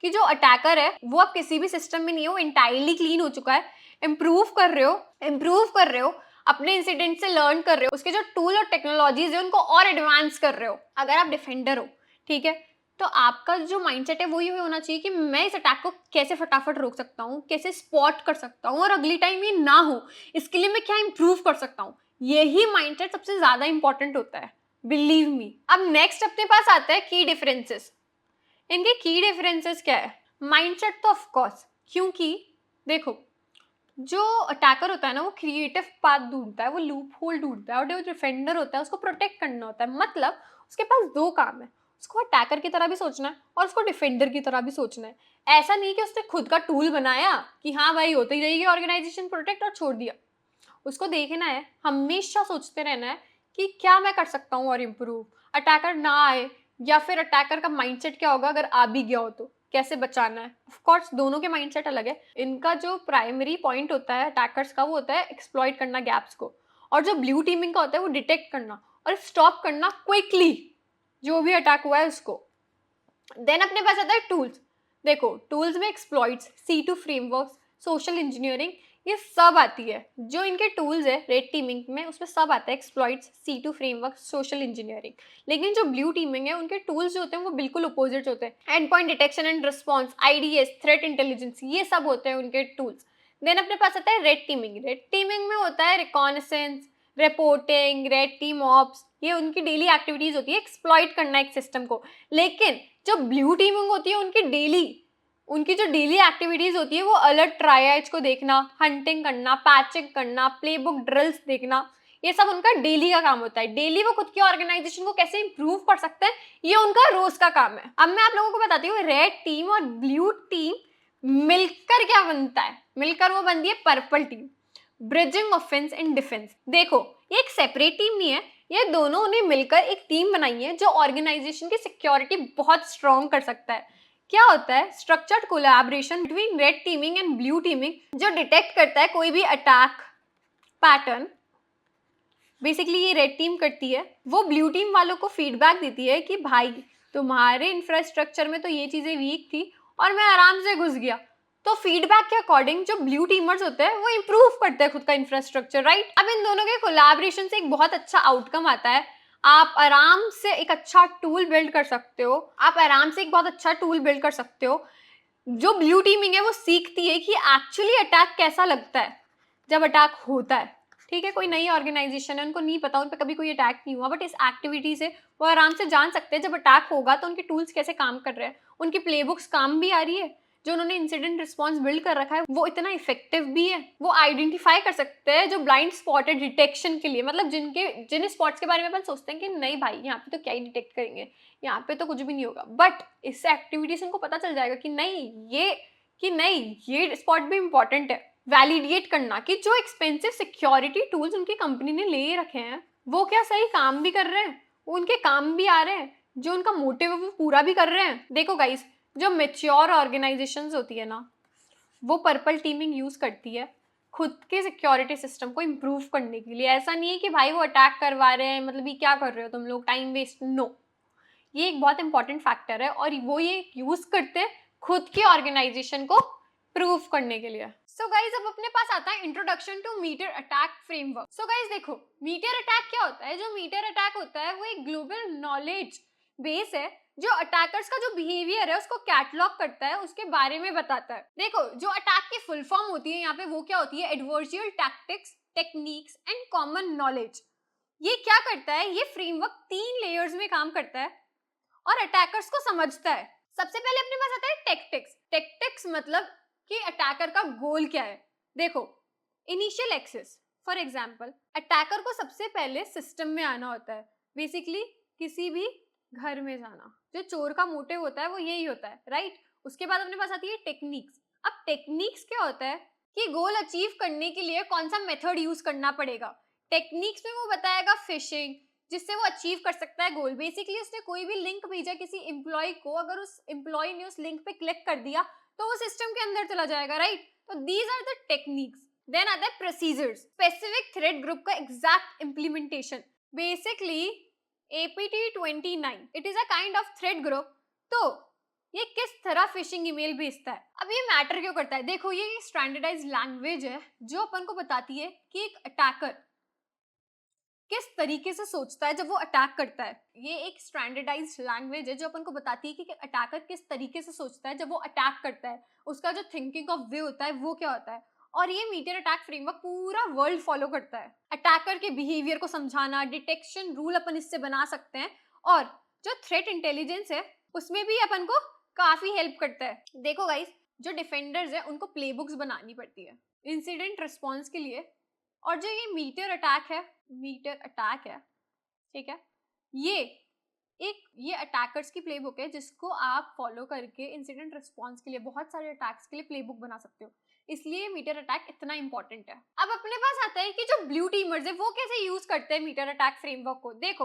कि जो अटैकर है वो अब किसी भी सिस्टम में नहीं है, वो इंटायरली क्लीन हो चुका है। इम्प्रूव कर रहे हो, अपने इंसिडेंट से लर्न कर रहे हो, उसके जो टूल और टेक्नोलॉजीज है उनको और एडवांस कर रहे हो। अगर आप डिफेंडर हो, ठीक है, तो आपका जो माइंडसेट है वो ये होना चाहिए कि मैं इस अटैक को कैसे फटाफट रोक सकता हूँ, कैसे स्पॉट कर सकता हूँ, और अगली टाइम ये ना हो इसके लिए मैं क्या इंप्रूव कर सकता हूँ। यही माइंडसेट सबसे ज्यादा इंपॉर्टेंट होता है, बिलीव मी। अब नेक्स्ट अपने पास आता है की डिफरेंसेस। इनके की डिफरेंसेस क्या है, माइंडसेट तो ऑफकोर्स, क्योंकि देखो जो अटैकर होता है ना वो क्रिएटिव पाथ ढूंढता है, वो लूप होल ढूंढता है, और जो डिफेंडर होता है उसको प्रोटेक्ट करना होता है। मतलब उसके पास दो काम है, उसको अटैकर की तरह भी सोचना है और उसको डिफेंडर की तरह भी सोचना है। ऐसा नहीं कि उसने खुद का टूल बनाया कि हाँ भाई होती ही रहेगी ऑर्गेनाइजेशन प्रोटेक्ट और छोड़ दिया। उसको देखना है, हमेशा सोचते रहना है कि क्या मैं कर सकता हूँ और इम्प्रूव, अटैकर ना आए, या फिर अटैकर का माइंडसेट क्या होगा अगर आ भी गया हो तो। कैसे बचाना है। ऑफ कोर्स दोनों के माइंडसेट अलग है। इनका जो प्राइमरी पॉइंट होता है अटैकर्स का वो होता है एक्सप्लॉइट करना गैप्स को, और जो ब्लू टीमिंग का होता है वो डिटेक्ट करना और स्टॉप करना क्विकली जो भी अटैक हुआ है उसको। देन अपने पास आता है टूल्स। देखो टूल्स में exploits, C2 frameworks, social engineering, ये सब आती है। जो इनके टूल्स है रेड टीमिंग में उसमें सब आता है, exploits, C2 framework, social engineering. लेकिन जो ब्लू टीमिंग है उनके टूल्स जो होते हैं वो बिल्कुल अपोजिट होते हैं। And point detection and response, IDS, threat intelligence, ये सब होते हैं उनके टूल्स। देन अपने पास आता है रेड टीमिंग। रेड टीमिंग में होता है reconnaissance, reporting, red team ops, ये उनकी डेली एक्टिविटीज होती है एक्सप्लॉइट करना एक सिस्टम को। लेकिन जो ब्लू टीमिंग होती है उनकी जो डेली एक्टिविटीज होती है वो अलर्ट ट्रायज को देखना, हंटिंग करना, पैचिंग करना, प्लेबुक ड्रिल्स देखना, ये सब उनका डेली का काम होता है। डेली वो खुद की ऑर्गेनाइजेशन को कैसे इंप्रूव कर सकते हैं ये उनका रोज का काम है। अब मैं आप लोगों को बताती हूँ रेड टीम और ब्लू टीम मिलकर क्या बनता है। मिलकर वो बनती है purple team, bridging offence and defence. देखो ये एक सेपरेट टीम नहीं है, ये दोनों ने मिलकर एक टीम बनाई है जो ऑर्गेनाइजेशन की सिक्योरिटी बहुत स्ट्रॉन्ग कर सकता है। क्या होता है structured collaboration between red teaming and blue teeming जो डिटेक्ट करता है कोई भी अटैक पैटर्न। बेसिकली ये रेड टीम करती है, वो ब्लू टीम वालों को फीडबैक देती है कि भाई तुम्हारे इंफ्रास्ट्रक्चर में तो ये चीजें वीक थी और मैं आराम से घुस गया। तो फीडबैक के अकॉर्डिंग जो ब्लू टीमर्स होते हैं वो इंप्रूव करते हैं खुद का इंफ्रास्ट्रक्चर, राइट। अब इन दोनों के कोलैबोरेशन से एक बहुत अच्छा आउटकम आता है। आप आराम से एक अच्छा टूल बिल्ड कर सकते हो, आप आराम से एक बहुत अच्छा टूल बिल्ड कर सकते हो। जो ब्लू टीमिंग है वो सीखती है कि एक्चुअली अटैक कैसा लगता है जब अटैक होता है। ठीक है, कोई नई ऑर्गेनाइजेशन है, उनको नहीं पता, उन पर कभी कोई अटैक नहीं हुआ, बट इस एक्टिविटी से वो आराम से जान सकते हैं जब अटैक होगा तो उनके टूल्स कैसे काम कर रहे हैं, उनकी प्लेबुक्स काम भी आ रही है, जो उन्होंने इंसिडेंट रिस्पॉन्स बिल्ड कर रखा है वो इतना इफेक्टिव भी है। वो आइडेंटिफाई कर सकते हैं जो ब्लाइंड स्पॉट है डिटेक्शन के लिए, मतलब जिन स्पॉट्स के बारे में अपन सोचते हैं कि नहीं भाई यहाँ पे तो क्या ही डिटेक्ट करेंगे, यहाँ पे तो कुछ भी नहीं होगा, बट इस एक्टिविटी से उनको पता चल जाएगा कि नहीं ये स्पॉट भी इंपॉर्टेंट है। वैलिडेट करना कि जो एक्सपेंसिव सिक्योरिटी टूल्स उनकी कंपनी ने ले रखे हैं वो क्या सही काम भी कर रहे हैं, वो उनके काम भी आ रहे हैं, जो उनका मोटिव है वो पूरा भी कर रहे हैं। देखो गाइस जो मेच्योर ऑर्गेनाइजेशंस होती है ना वो पर्पल टीमिंग यूज करती है खुद के सिक्योरिटी सिस्टम को इम्प्रूव करने के लिए। ऐसा नहीं है कि भाई वो अटैक करवा रहे हैं, मतलब ये क्या कर रहे हो तुम लोग, टाइम वेस्ट, नो। ये एक बहुत इंपॉर्टेंट फैक्टर है और वो ये यूज करते हैं खुद की ऑर्गेनाइजेशन को प्रूव करने के लिए। सो गाइज अब अपने पास आता है introduction to MITRE attack framework. So guys देखो मीटर अटैक क्या होता है। जो मीटर अटैक होता है वो एक ग्लोबल नॉलेज बेस है जो अटैकर्स का जो बिहेवियर है उसको कैटलॉग करता है, उसके बारे में बताता है। देखो जो अटैक की फुल फॉर्म होती है यहाँ पे वो क्या होती है, adversarial tactics, techniques and common knowledge. ये क्या करता है, ये फ्रेमवर्क 3 लेयर्स में काम करता है और अटैकर्स को समझता है। सबसे पहले अपने पास आता है टेक्टिक्स। टेक्टिक्स मतलब कि अटैकर का गोल क्या है। देखो initial access, for example attacker को सबसे पहले सिस्टम में आना होता है, बेसिकली किसी भी घर में जाना। जो चोर का मोटिव होता है वो यही होता है, राइट। उसके बाद अपने पास आती है टेक्निक्स। अब टेक्निक्स क्या होता है कि गोल अचीव करने के लिए कौन सा मेथड यूज करना पड़ेगा। टेक्निक्स में वो बताएगा फिशिंग, जिससे वो अचीव कर सकता है गोल। बेसिकली उसने कोई भी लिंक भेजा किसी एम्प्लॉय को, अगर उस एम्प्लॉय ने उस लिंक पे क्लिक कर दिया तो वो सिस्टम के अंदर चला जाएगा, राइट। तो these are the techniques. Then आता है प्रोसीजर्स, स्पेसिफिक थ्रेड ग्रुप का exact implementation. Basically APT29 it is a kind of threat group. तो ये किस तरह फिशिंग ईमेल भेजता है। अब ये मैटर क्यों करता है, देखो ये स्टैंडर्डाइज्ड लैंग्वेज है जो अपन को बताती है कि एक अटैकर किस तरीके से सोचता है जब वो अटैक करता है। ये एक स्टैंडर्डाइज्ड लैंग्वेज है जो अपन को बताती है कि अटैकर किस तरीके से सोचता है जब वो अटैक करता है, उसका जो थिंकिंग ऑफ वे होता है वो क्या होता है। और ये मीटर अटैक फ्रेमवर्क पूरा वर्ल्ड फॉलो करता है। अटैकर के बिहेवियर को समझाना, डिटेक्शन रूल अपन इससे बना सकते हैं, और जो थ्रेट इंटेलिजेंस है उसमें भी अपन को काफी हेल्प करता है। देखो गाइस जो डिफेंडर्स है उनको प्लेबुक्स बनानी पड़ती है इंसिडेंट रिस्पॉन्स के लिए, और जो ये मीटर अटैक है, ठीक है, ये अटैकर्स की प्लेबुक है जिसको आप फॉलो करके इंसिडेंट रिस्पॉन्स के लिए बहुत सारे अटैक्स के लिए प्लेबुक बना सकते हो। इसलिए मीटर अटैक इतना इंपॉर्टेंट है। अब अपने पास आता है कि जो ब्लू टीमर्स है वो कैसे यूज करते हैं मीटर अटैक फ्रेमवर्क को। देखो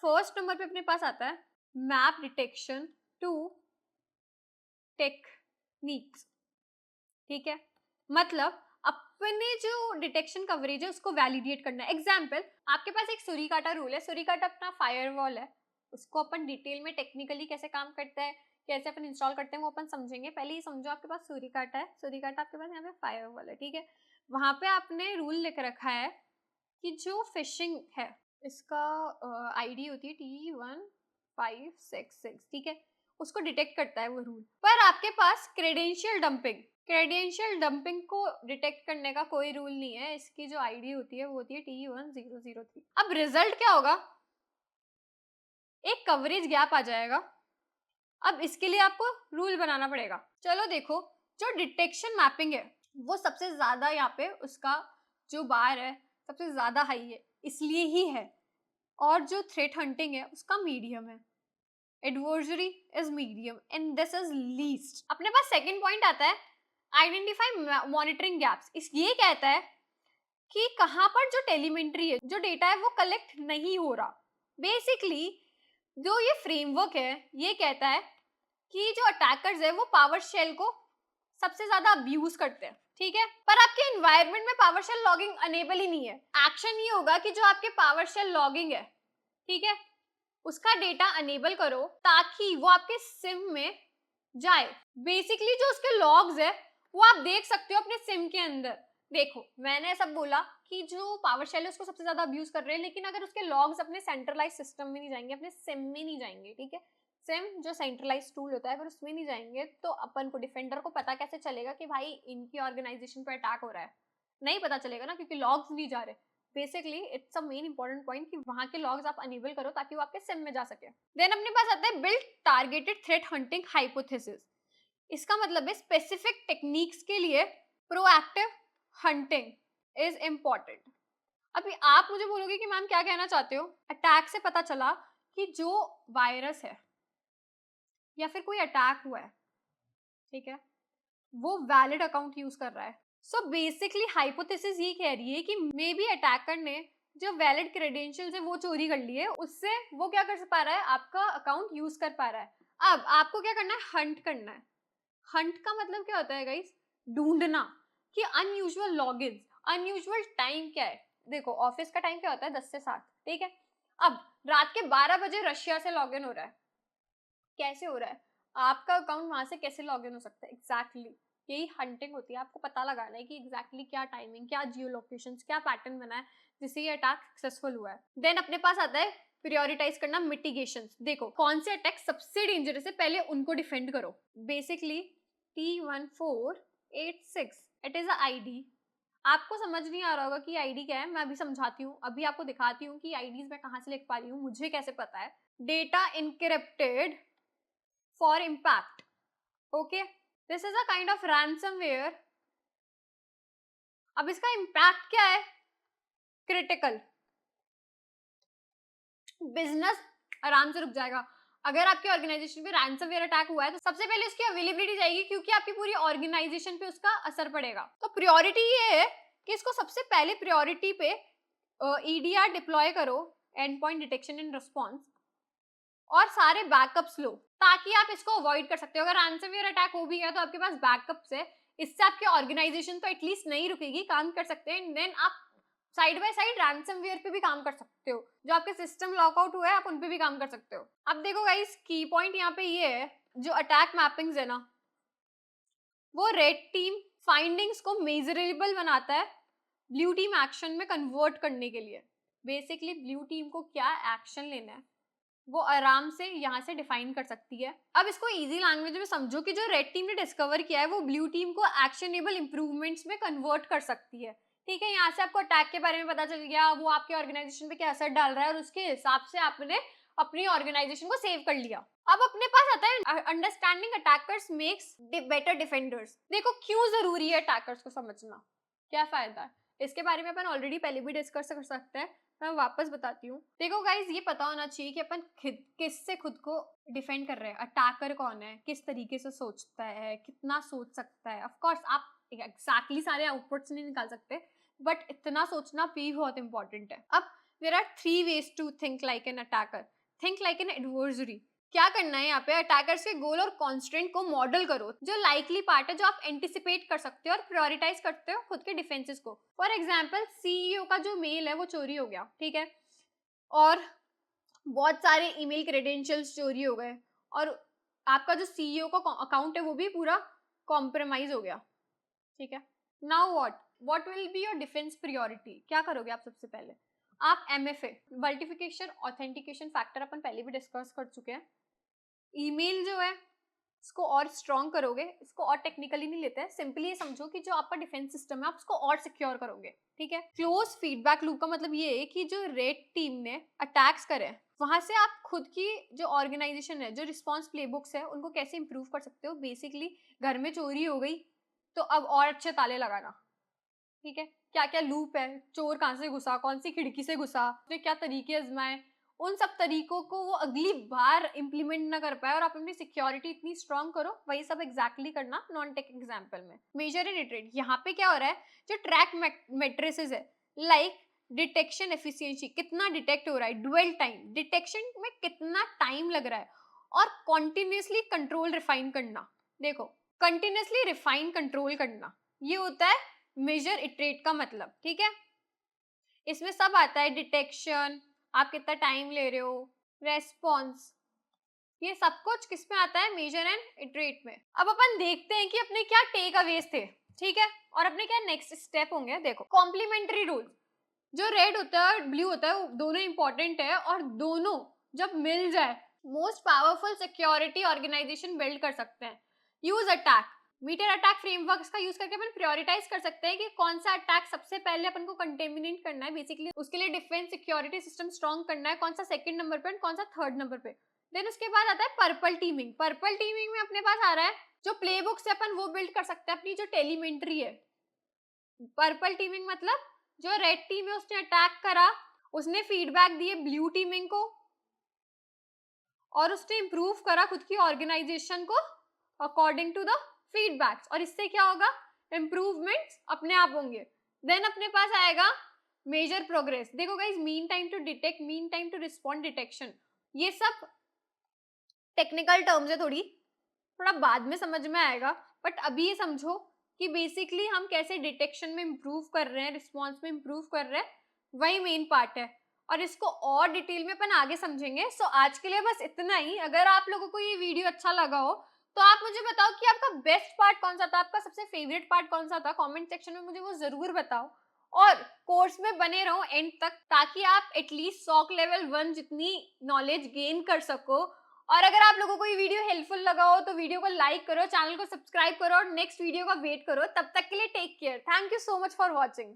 फर्स्ट नंबर पे अपने पास आता है मैप डिटेक्शन टू टेक्निक्स, ठीक है, मतलब अपने जो डिटेक्शन कवरेज है उसको वैलिडेट करना है। एग्जाम्पल, आपके पास एक सुरीकाटा रूल है, सुरीकाटा अपना फायरवॉल है, उसको अपन डिटेल में टेक्निकली कैसे काम करता है, कैसे अपन इंस्टॉल करते हैं वो अपन समझेंगे। पहले ये समझो आपके पास सुरीकाटा है, सुरीकाटा आपके पास यहाँ पे फायरवॉल है, ठीक है, वहां पे आपने रूल लिख रखा है कि जो फिशिंग है इसका आईडी होती है T1566, ठीक है, उसको डिटेक्ट करता है वो रूल। पर आपके पास क्रेडेंशियल डंपिंग को डिटेक्ट करने का कोई रूल नहीं है, इसकी जो आईडी होती है वो होती है T1003। अब रिजल्ट क्या होगा, एक कवरेज गैप आ जाएगा। अब इसके लिए आपको रूल बनाना पड़ेगा। चलो देखो, जो डिटेक्शन मैपिंग है वो सबसे ज्यादा यहाँ पे उसका जो बार है सबसे ज्यादा हाई है, इसलिए ही है, और जो थ्रेट हंटिंग है उसका मीडियम है। Adversary is medium and this is least. अपने पास सेकंड पॉइंट आता है आइडेंटिफाई मॉनिटरिंग गैप्स। इस ये कहता है कि कहां पर जो टेलीमेंट्री है, जो डेटा है वो कलेक्ट नहीं हो रहा। बेसिकली जो ये फ्रेमवर्क है ये कहता है कि जो अटैकर्स है वो पावर शेल को सबसे ज्यादा अब्यूज करते हैं, ठीक है, पर आपके एनवायरनमेंट में पावर शेल लॉगिंग अनेबल ही नहीं है। एक्शन ये होगा कि जो आपके पावर शेल लॉगिंग है, ठीक है, उसका डेटा अनेबल करो ताकि वो आपके सिम में जाए। बेसिकली जो उसके लॉग्स है वो आप देख सकते हो अपने सिम के अंदर। देखो, मैंने सब बोला कि जो पावर शेल है उसको सबसे ज्यादा अब्यूज कर रहे हैं, लेकिन अगर उसके लॉग्स अपने सेंट्रलाइज सिस्टम में नहीं जाएंगे, अपने सिम में नहीं जाएंगे, ठीक है, सिम जो सेंट्रलाइज टूल होता है अगर उसमें नहीं जाएंगे तो अपन को डिफेंडर को पता कैसे चलेगा कि भाई इनकी ऑर्गेनाइजेशन पे अटैक हो रहा है? नहीं पता चलेगा ना, क्योंकि लॉग्स नहीं जा रहे। Basically it's a main important point कि वहां के लॉग्स आप अनेबल करो ताकि वो आपके सिम में जा सके। देन अपने पास आता है build targeted threat hunting hypothesis. इसका मतलब है स्पेसिफिक टेक्निक्स के लिए प्रोएक्टिव हंटिंग इज इंपॉर्टेंट। अभी आप मुझे बोलोगे कि मैम क्या कहना चाहते हो, अटैक से पता चला कि जो वायरस है या फिर कोई अटैक हुआ है, ठीक है, वो वैलिड अकाउंट यूज कर रहा है। सो बेसिकली हाइपोथेसिस ये कह रही है कि मे बी अटैकर ने जो वैलिड क्रेडेंशियल्स है वो चोरी कर लिए, उससे वो क्या कर पा रहा है, आपका अकाउंट यूज कर पा रहा है। अब आपको क्या करना है, हंट करना है। हंट का मतलब क्या होता है गाइस, ढूंढना कि अनयूजुअल लॉगिन्स, अनयूजुअल टाइम क्या है। देखो ऑफिस का टाइम क्या होता है 10 से 7, ठीक है, अब रात के 12 बजे रशिया से लॉगिन हो रहा है, कैसे हो रहा है, आपका अकाउंट वहां से कैसे लॉगिन हो सकता है? एग्जैक्टली यही हंटिंग होती है, आपको पता लगाना है कि एग्जैक्टली क्या टाइमिंग, क्या जियो लोकेशंस, क्या पैटर्न बना है जिससे ये अटैक सक्सेसफुल हुआ है। देन अपने पास आता है प्रियोरिटाइज करना मिटिगेशंस। देखो कौन से अटैक सबसे डेंजरस है, पहले उनको डिफेंड करो। Basically T1486 it is a ID. आपको समझ नहीं आ रहा होगा कि आईडी क्या है, मैं अभी समझाती हूँ, अभी आपको दिखाती हूँ कि आईडीज मैं कहाँ से लिख पा रही हूँ, मुझे कैसे पता है। Data encrypted for impact, okay, this is a kind of ransomware। अब इसका इम्पैक्ट क्या है, क्रिटिकल, बिजनेस आराम से रुक जाएगा। अगर आपके ऑर्गेनाइजेशन पे रैंसमवेयर अटैक हुआ है तो सबसे पहले उसकी अवेलेबिलिटी जाएगी, क्योंकि आपकी पूरी ऑर्गेनाइजेशन पे उसका असर पड़ेगा। तो प्रायोरिटी ये है कि इसको सबसे पहले प्रायोरिटी पे EDR डिप्लॉय करो, endpoint detection and response, और सारे बैकअप्स लो ताकि आप इसको अवॉइड कर सकते हो। अगर रैंसमवेयर अटैक हो भी गया तो आपके पास बैकअप्स है, इससे आपकी ऑर्गेनाइजेशन तो एटलीस्ट नहीं रुकेगी, काम कर सकते हैं। देन आप साइड बाय साइड रैंसमवेयर पे भी काम कर सकते हो, जो आपके सिस्टम लॉकआउट हुआ है आप उन पे भी काम कर सकते हो। अब देखो गाइस, की पॉइंट यहाँ पे ये है, जो अटैक मैपिंग्स है ना, वो रेड टीम फाइंडिंग्स को मेजरेबल बनाता है ब्लू टीम एक्शन में कन्वर्ट करने के लिए। बेसिकली ब्लू टीम को क्या एक्शन लेना है वो आराम से यहाँ से डिफाइन कर सकती है। अब इसको इजी लैंग्वेज में समझो कि जो रेड टीम ने डिस्कवर किया है वो ब्लू टीम को एक्शनेबल इंप्रूवमेंट्स में कन्वर्ट कर सकती है, ठीक है। यहाँ से आपको अटैक के बारे में पता चल गया, वो आपके ऑर्गेनाइजेशन पे क्या असर डाल रहा है, और उसके हिसाब से आपने अपनी ऑर्गेनाइजेशन को सेव कर लिया। अब अपने पास आता है understanding attackers makes better defenders. देखो क्यों जरूरी है अटैकर्स को समझना, क्या फायदा है, इसके बारे में अपन ऑलरेडी पहले भी डिस्कस कर सकते हैं, मैं वापस बताती हूँ। देखो गाइज, ये पता होना चाहिए कि अपन किससे खुद को डिफेंड कर रहे हैं, अटैकर कौन है, किस तरीके से सोचता है, कितना सोच सकता है। ऑफ कोर्स आप एग्जैक्टली सारे आउटपुट्स नहीं निकाल सकते, बट इतना सोचना भी बहुत इंपॉर्टेंट है। अब there are 3 ways to think like an attacker. Think like an adversary. क्या करना है यहाँ पे, अटैकर्स के गोल और कॉन्स्ट्रेंट को मॉडल करो, जो लाइकली पार्ट है, जो आप एंटिसिपेट कर सकते हो और प्रायोरिटाइज करते हो खुद के डिफेंसेस को। फॉर एग्जाम्पल सीईओ का जो मेल है वो चोरी हो गया, ठीक है, और बहुत सारे ईमेल क्रेडेंशियल्स चोरी हो गए, और आपका जो सीईओ का अकाउंट है वो भी पूरा कॉम्प्रोमाइज हो गया, ठीक है। Now what will be your defence priority, क्या करोगे आप सबसे पहले? आप एमएफए, वर्टिफिकेशन ऑथेंटिकेशन फैक्टर, अपन पहले भी डिस्कस कर चुके हैं। ईमेल जो है इसको और स्ट्रॉन्ग करोगे, इसको और टेक्निकली नहीं लेते हैं, सिंपली ये समझो कि जो आपका डिफेंस सिस्टम है आप उसको और सिक्योर करोगे, ठीक है। क्लोज फीडबैक लूप का मतलब ये है कि जो रेड टीम ने अटैक्स करे वहां से आप खुद की जो ऑर्गेनाइजेशन है, जो रिस्पॉन्स प्लेबुक्स है, उनको कैसे इंप्रूव कर सकते हो। बेसिकली घर में चोरी हो गई तो अब और अच्छे ताले लगाना, ठीक है, क्या क्या लूप है, चोर कहाँ से घुसा, कौन सी खिड़की से घुसा, उसने क्या तरीके आजमाए, उन सब तरीकों को वो अगली बार इंप्लीमेंट ना कर पाए, और आप अपनी सिक्योरिटी इतनी स्ट्रांग करो, वही सब एग्जैक्टली करना नॉन टेक एग्जाम्पल में। मेजर एंड इटरेट, यहाँ पे क्या हो रहा है, जो ट्रैक मेट्रिसेस है, लाइक डिटेक्शन एफिशिएंसी, कितना डिटेक्ट हो रहा है, ड्वेल टाइम, डिटेक्शन में कितना टाइम लग रहा है, और कॉन्टिन्यूसली कंट्रोल रिफाइन करना। देखो, कंटिन्यूसली रिफाइन कंट्रोल करना, ये होता है मेजर इटरेट का मतलब, ठीक है। इसमें सब आता है, डिटेक्शन, आप कितना टाइम ले रहे हो, रेस्पॉन्स, ये सब कुछ किस में आता है, मेजर एंड इटरेट में। अब अपन देखते हैं कि अपने क्या टेक अवेज थे, ठीक है, और अपने क्या नेक्स्ट स्टेप होंगे। देखो, कॉम्प्लीमेंट्री रूल, जो रेड होता है ब्लू होता है, दोनों इंपॉर्टेंट है, और दोनों जब मिल जाए most powerful security organisation build कर सकते हैं। Use attack, MITRE attack framework का यूज करके अपन प्रायोरिटाइज कर सकते हैं कि कौन सा अटैक सबसे पहले अपन को कंटेमिनेट करना है, बेसिकली उसके लिए डिफेंस सिक्योरिटी सिस्टम स्ट्रॉन्ग करना है, कौन सा सेकंड नंबर पे, कौन सा थर्ड नंबर पे। देन उसके बाद आता है पर्पल टीमिंग। पर्पल टीमिंग में अपने पास आ रहा है जो प्लेबुक से अपन वो बिल्ड कर सकते हैं, अपनी जो टेलीमेंट्री है। पर्पल टीमिंग मतलब जो रेड टीम है उसने अटैक करा, उसने फीडबैक दिए ब्लू टीमिंग को, और उसने इंप्रूव करा खुद की ऑर्गेनाइजेशन को अकॉर्डिंग टू द फीडबैक्स, और इससे क्या होगा, इंप्रूवमेंट्स अपने आप होंगे। देन अपने पास आएगा मेजर प्रोग्रेस। देखो guys, mean time to detect, mean time to respond, detection, ये सब टेक्निकल टर्म्स है, थोड़ा बाद में समझ में आएगा, बट अभी ये समझो कि बेसिकली हम कैसे डिटेक्शन में इंप्रूव कर रहे हैं, रिस्पॉन्स में इंप्रूव कर रहे हैं, वही मेन पार्ट है, और इसको और डिटेल में अपन आगे समझेंगे। सो आज के लिए बस इतना ही। अगर आप लोगों को ये वीडियो अच्छा लगा हो तो आप मुझे बताओ कि आपका बेस्ट पार्ट कौन सा था, आपका सबसे फेवरेट पार्ट कौन सा था, कमेंट सेक्शन में मुझे वो जरूर बताओ, और कोर्स में बने रहो एंड तक, ताकि आप एटलीस्ट सॉक लेवल 1 जितनी नॉलेज गेन कर सको। और अगर आप लोगों को ये वीडियो हेल्पफुल लगा हो तो वीडियो को लाइक करो, चैनल को सब्सक्राइब करो, और नेक्स्ट वीडियो का वेट करो। तब तक के लिए take care, thank you so much for watching.